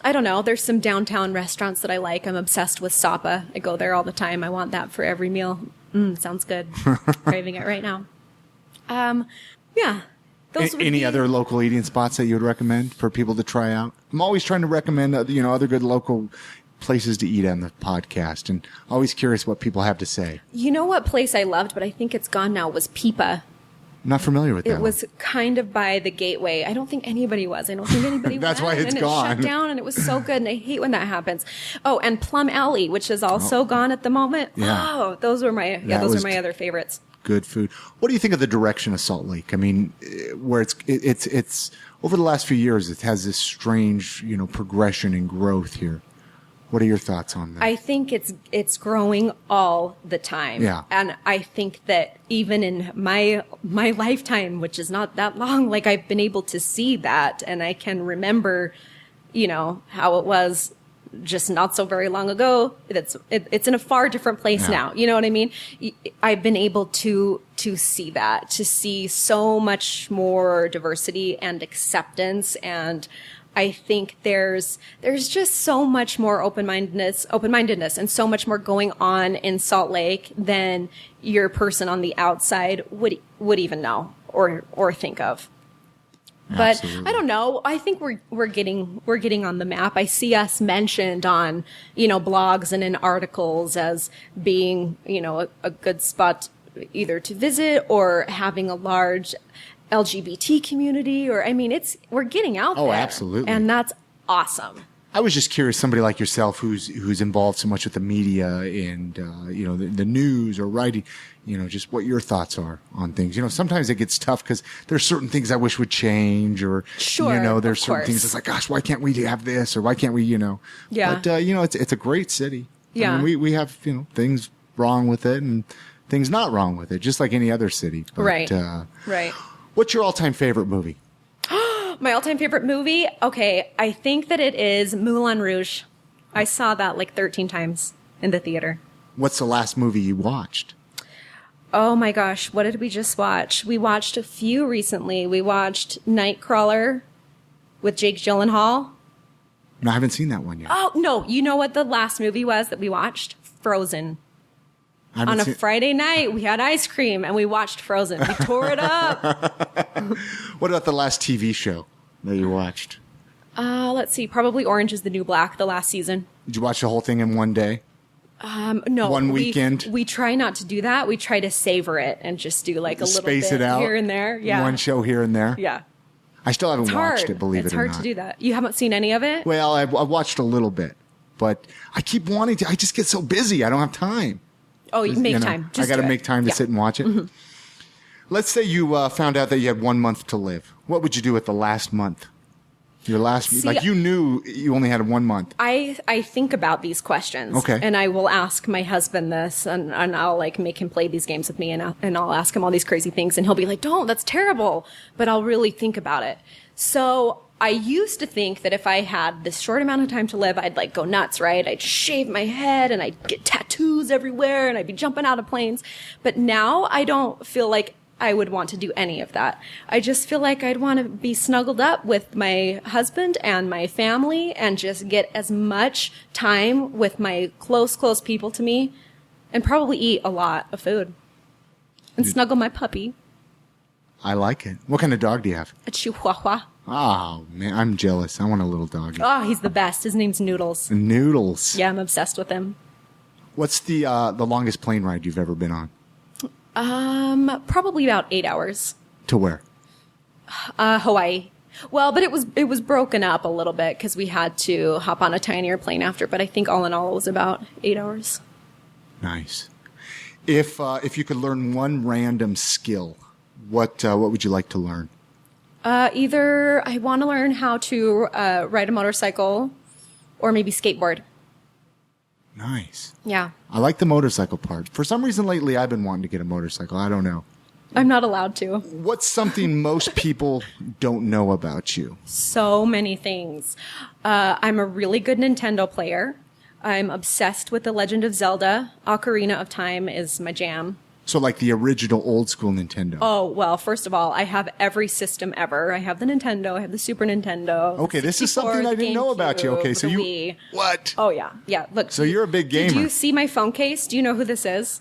[SPEAKER 3] I don't know, there's some downtown restaurants that I like. I'm obsessed with Sapa. I go there all the time. I want that for every meal. Sounds good. Craving it right now. Yeah.
[SPEAKER 2] Any other local eating spots that you would recommend for people to try out? I'm always trying to recommend, other good local places to eat on the podcast, and always curious what people have to say.
[SPEAKER 3] You know what place I loved, but I think it's gone now, was Pipa.
[SPEAKER 2] I'm not familiar with that.
[SPEAKER 3] It was kind of by the Gateway. I don't think anybody was. I don't think anybody
[SPEAKER 2] That's
[SPEAKER 3] went.
[SPEAKER 2] why it's
[SPEAKER 3] and
[SPEAKER 2] gone.
[SPEAKER 3] It shut down, and it was so good, and I hate when that happens. Oh, and Plum Alley, which is also gone at the moment.
[SPEAKER 2] Yeah.
[SPEAKER 3] Oh, those were my other favorites.
[SPEAKER 2] Good food. What do you think of the direction of Salt Lake? I mean, where it's over the last few years, it has this strange, progression and growth here. What are your thoughts on that?
[SPEAKER 3] I think it's growing all the time.
[SPEAKER 2] Yeah.
[SPEAKER 3] And I think that even in my lifetime, which is not that long, like I've been able to see that, and I can remember, how it was just not so very long ago. It's in a far different place now. You know what I mean? I've been able to see that, to see so much more diversity and acceptance, and I think there's just so much more open-mindedness and so much more going on in Salt Lake than your person on the outside would even know or think of.
[SPEAKER 2] Absolutely.
[SPEAKER 3] But I don't know. I think we're getting on the map. I see us mentioned on, blogs and in articles as being, a good spot either to visit or having a large LGBT community, we're getting out there.
[SPEAKER 2] Oh, absolutely.
[SPEAKER 3] And that's awesome.
[SPEAKER 2] I was just curious, somebody like yourself who's involved so much with the media and, the news or writing, just what your thoughts are on things. Sometimes it gets tough because there's certain things I wish would change or,
[SPEAKER 3] sure,
[SPEAKER 2] there's certain things that's like, gosh, why can't we have this or why can't we,
[SPEAKER 3] Yeah.
[SPEAKER 2] But, it's a great city.
[SPEAKER 3] Yeah.
[SPEAKER 2] I mean, we have, things wrong with it and things not wrong with it, just like any other city. But,
[SPEAKER 3] right. Right.
[SPEAKER 2] What's your all-time favorite movie?
[SPEAKER 3] My all-time favorite movie? Okay, I think that it is Moulin Rouge. I saw that like 13 times in the theater.
[SPEAKER 2] What's the last movie you watched?
[SPEAKER 3] Oh my gosh, what did we just watch? We watched a few recently. We watched Nightcrawler with Jake Gyllenhaal.
[SPEAKER 2] No, I haven't seen that one yet.
[SPEAKER 3] Oh, no. You know what the last movie was that we watched? Frozen. On a Friday night, we had ice cream and we watched Frozen. We tore it up.
[SPEAKER 2] What about the last TV show that you watched?
[SPEAKER 3] Let's see. Probably Orange is the New Black, the last season.
[SPEAKER 2] Did you watch the whole thing in one day?
[SPEAKER 3] No.
[SPEAKER 2] One weekend?
[SPEAKER 3] We try not to do that. We try to savor it and just do like a little
[SPEAKER 2] Space
[SPEAKER 3] bit
[SPEAKER 2] it out.
[SPEAKER 3] here and there. Yeah.
[SPEAKER 2] One show here and there?
[SPEAKER 3] Yeah.
[SPEAKER 2] I still haven't watched
[SPEAKER 3] hard.
[SPEAKER 2] it, believe
[SPEAKER 3] it's
[SPEAKER 2] it or not.
[SPEAKER 3] hard to do that. You haven't seen any of it?
[SPEAKER 2] Well, I've watched a little bit, but I keep wanting to. I just get so busy. I don't have time.
[SPEAKER 3] Oh, you make time.
[SPEAKER 2] I got to make time to sit and watch it. Mm-hmm. Let's say you found out that you had 1 month to live. What would you do with the last month? Your last, you knew you only had 1 month.
[SPEAKER 3] I think about these questions.
[SPEAKER 2] Okay.
[SPEAKER 3] And I will ask my husband this, and I'll like make him play these games with me, and I'll ask him all these crazy things, and he'll be like, "Don't, that's terrible." But I'll really think about it. So I used to think that if I had this short amount of time to live, I'd like go nuts, right? I'd shave my head and I'd get tattoos everywhere and I'd be jumping out of planes. But now I don't feel like I would want to do any of that. I just feel like I'd want to be snuggled up with my husband and my family and just get as much time with my close people to me and probably eat a lot of food and snuggle my puppy.
[SPEAKER 2] I like it. What kind of dog do you have?
[SPEAKER 3] A Chihuahua.
[SPEAKER 2] Oh, man, I'm jealous. I want a little doggy.
[SPEAKER 3] Oh, he's the best. His name's Noodles.
[SPEAKER 2] Noodles.
[SPEAKER 3] Yeah, I'm obsessed with him.
[SPEAKER 2] What's the longest plane ride you've ever been on?
[SPEAKER 3] Probably about 8 hours.
[SPEAKER 2] To where?
[SPEAKER 3] Hawaii. Well, but it was broken up a little bit because we had to hop on a tinier plane after. But I think all in all, it was about 8 hours.
[SPEAKER 2] Nice. If you could learn one random skill, what would you like to learn?
[SPEAKER 3] Either I want to learn how to ride a motorcycle, or maybe skateboard.
[SPEAKER 2] Nice.
[SPEAKER 3] Yeah.
[SPEAKER 2] I like the motorcycle part. For some reason lately, I've been wanting to get a motorcycle. I don't know.
[SPEAKER 3] I'm not allowed to.
[SPEAKER 2] What's something most people don't know about you?
[SPEAKER 3] So many things. I'm a really good Nintendo player. I'm obsessed with The Legend of Zelda. Ocarina of Time is my jam.
[SPEAKER 2] So like the original old school Nintendo.
[SPEAKER 3] Oh, well, first of all, I have every system ever. I have the Nintendo. I have the Super Nintendo.
[SPEAKER 2] Okay, this is something I didn't know about you. Okay, so you...
[SPEAKER 3] Wii.
[SPEAKER 2] What?
[SPEAKER 3] Oh, yeah. Yeah, look.
[SPEAKER 2] So you're a big gamer.
[SPEAKER 3] Did you see my phone case? Do you know who this is?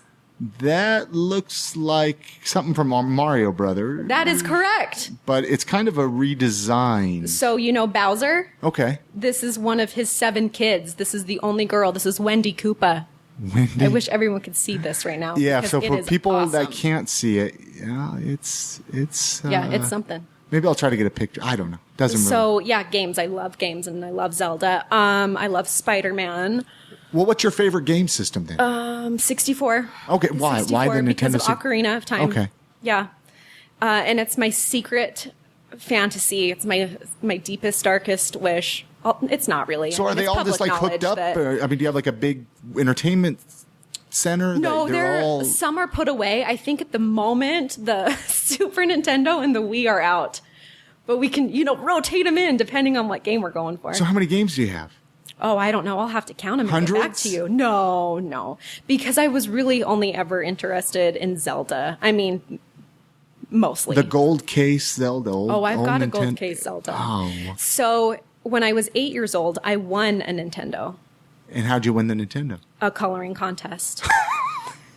[SPEAKER 2] That looks like something from Mario Brothers.
[SPEAKER 3] That is correct.
[SPEAKER 2] But it's kind of a redesign.
[SPEAKER 3] So you know Bowser?
[SPEAKER 2] Okay.
[SPEAKER 3] This is one of his 7 kids. This is the only girl. This is Wendy Koopa.
[SPEAKER 2] Wendy.
[SPEAKER 3] I wish everyone could see this right now.
[SPEAKER 2] Yeah, so for people
[SPEAKER 3] awesome.
[SPEAKER 2] that can't see it, yeah, it's
[SPEAKER 3] it's something.
[SPEAKER 2] Maybe I'll try to get a picture. I don't know. Doesn't really.
[SPEAKER 3] So yeah, games. I love games and I love Zelda. I love Spider-Man.
[SPEAKER 2] Well, what's your favorite game system then?
[SPEAKER 3] 64.
[SPEAKER 2] Okay, why?
[SPEAKER 3] 64
[SPEAKER 2] Why the Nintendo?
[SPEAKER 3] Because of Ocarina of Time.
[SPEAKER 2] Okay.
[SPEAKER 3] Yeah, and it's my secret fantasy. It's my deepest, darkest wish. It's not really.
[SPEAKER 2] So are they all just like hooked up? I mean, do you have like a big entertainment center?
[SPEAKER 3] No,
[SPEAKER 2] they're all...
[SPEAKER 3] some are put away. I think at the moment the Super Nintendo and the Wii are out, but we can rotate them in depending on what game we're going for.
[SPEAKER 2] So how many games do you have?
[SPEAKER 3] Oh, I don't know. I'll have to count them
[SPEAKER 2] Hundreds?
[SPEAKER 3] and get back to you. No, because I was really only ever interested in Zelda. I mean, mostly
[SPEAKER 2] the gold case Zelda.
[SPEAKER 3] I've got a gold case Zelda.
[SPEAKER 2] Oh.
[SPEAKER 3] So when I was 8 years old, I won a Nintendo.
[SPEAKER 2] And how'd you win the Nintendo?
[SPEAKER 3] A coloring contest.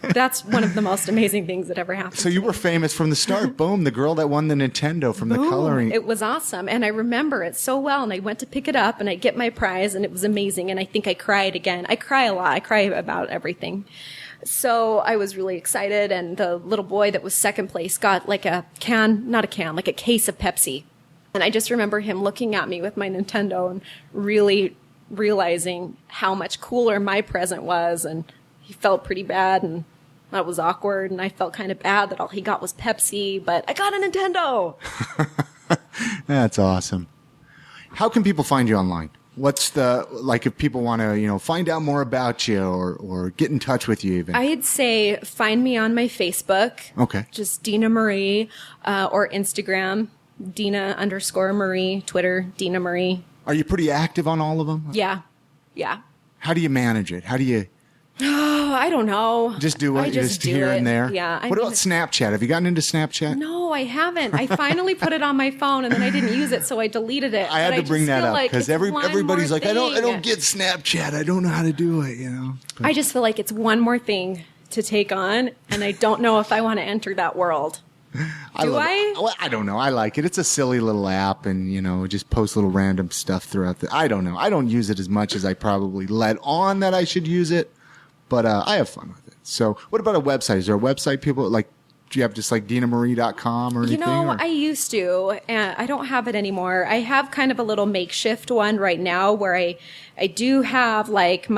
[SPEAKER 3] That's one of the most amazing things that ever happened.
[SPEAKER 2] So you were famous from the start. Boom, the girl that won the Nintendo from the coloring.
[SPEAKER 3] It was awesome. And I remember it so well. And I went to pick it up and I get my prize and it was amazing. And I think I cried again. I cry a lot. I cry about everything. So I was really excited. And the little boy that was second place got like a case of Pepsi. And I just remember him looking at me with my Nintendo and really realizing how much cooler my present was. And he felt pretty bad and that was awkward. And I felt kind of bad that all he got was Pepsi, but I got a Nintendo.
[SPEAKER 2] That's awesome. How can people find you online? What's if people want to, find out more about you or get in touch with you even?
[SPEAKER 3] I'd say find me on my Facebook.
[SPEAKER 2] Okay.
[SPEAKER 3] Just Deena Marie, or Instagram. Deena_Marie, Twitter, Deena Marie.
[SPEAKER 2] Are you pretty active on all of them?
[SPEAKER 3] Yeah.
[SPEAKER 2] How do you manage it? How do you
[SPEAKER 3] Oh, I don't know.
[SPEAKER 2] Just do it, just
[SPEAKER 3] do
[SPEAKER 2] here
[SPEAKER 3] it.
[SPEAKER 2] and there.
[SPEAKER 3] Yeah.
[SPEAKER 2] What about Snapchat? Have you gotten into Snapchat?
[SPEAKER 3] No, I haven't. I finally put it on my phone and then I didn't use it, so I deleted it.
[SPEAKER 2] I had to bring that up because everybody's like, I don't
[SPEAKER 3] thing.
[SPEAKER 2] get Snapchat. I don't know how to do it, But
[SPEAKER 3] I just feel like it's one more thing to take on, and I don't know if I want to enter that world.
[SPEAKER 2] Well, I don't know. I like it. It's a silly little app, and just post little random stuff throughout I don't know. I don't use it as much as I probably let on that I should use it, but I have fun with it. So, what about a website? Is there a website people like? Do you have just like DeenaMarie.com or anything?
[SPEAKER 3] I used to, and I don't have it anymore. I have kind of a little makeshift one right now where I do have like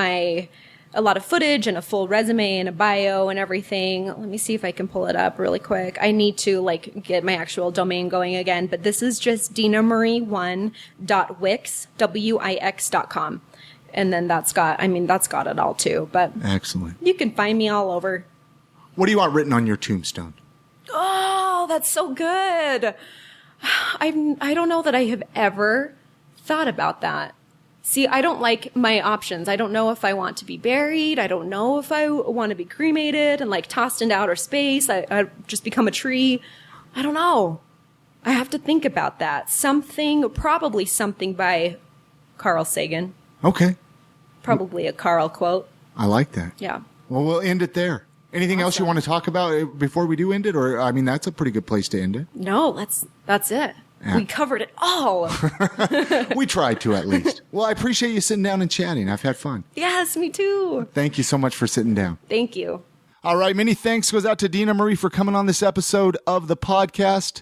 [SPEAKER 3] a lot of footage and a full resume and a bio and everything. Let me see if I can pull it up really quick. I need to like get my actual domain going again, but this is just DeenaMarie1.wix.com. And then that's got it all too, but
[SPEAKER 2] excellent.
[SPEAKER 3] You can find me all over.
[SPEAKER 2] What do you want written on your tombstone?
[SPEAKER 3] Oh, that's so good. I don't know that I have ever thought about that. See, I don't like my options. I don't know if I want to be buried. I don't know if I want to be cremated and like tossed into outer space. I just become a tree. I don't know. I have to think about that. Probably something by Carl Sagan.
[SPEAKER 2] Okay.
[SPEAKER 3] Probably a Carl quote.
[SPEAKER 2] I like that.
[SPEAKER 3] Yeah.
[SPEAKER 2] Well, we'll end it there. Anything else you want to talk about before we do end it? Or, that's a pretty good place to end it.
[SPEAKER 3] No, that's it. Yeah. We covered it all.
[SPEAKER 2] We tried to, at least. Well, I appreciate you sitting down and chatting. I've had fun.
[SPEAKER 3] Yes, me too.
[SPEAKER 2] Thank you so much for sitting down.
[SPEAKER 3] Thank you.
[SPEAKER 2] All right. Many thanks goes out to Deena Marie for coming on this episode of the podcast.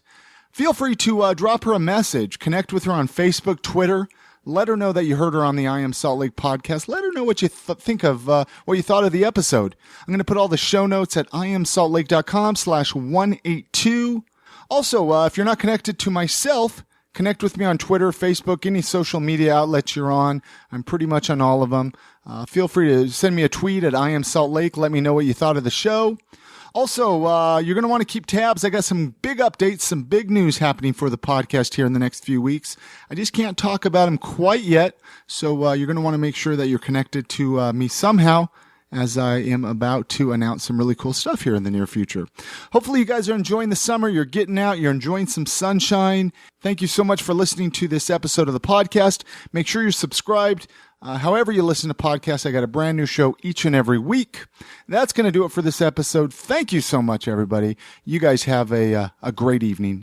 [SPEAKER 2] Feel free to drop her a message. Connect with her on Facebook, Twitter. Let her know that you heard her on the I Am Salt Lake podcast. Let her know what you think of what you thought of the episode. I'm going to put all the show notes at iamsaltlake.com/182. Also, if you're not connected to myself, connect with me on Twitter, Facebook, any social media outlets you're on. I'm pretty much on all of them. Feel free to send me a tweet at I Am Salt Lake. Let me know what you thought of the show. Also, you're going to want to keep tabs. I got some big updates, some big news happening for the podcast here in the next few weeks. I just can't talk about them quite yet. So you're going to want to make sure that you're connected to me somehow, as I am about to announce some really cool stuff here in the near future. Hopefully you guys are enjoying the summer. You're getting out. You're enjoying some sunshine. Thank you so much for listening to this episode of the podcast. Make sure you're subscribed. However you listen to podcasts, I got a brand new show each and every week. That's going to do it for this episode. Thank you so much, everybody. You guys have a great evening.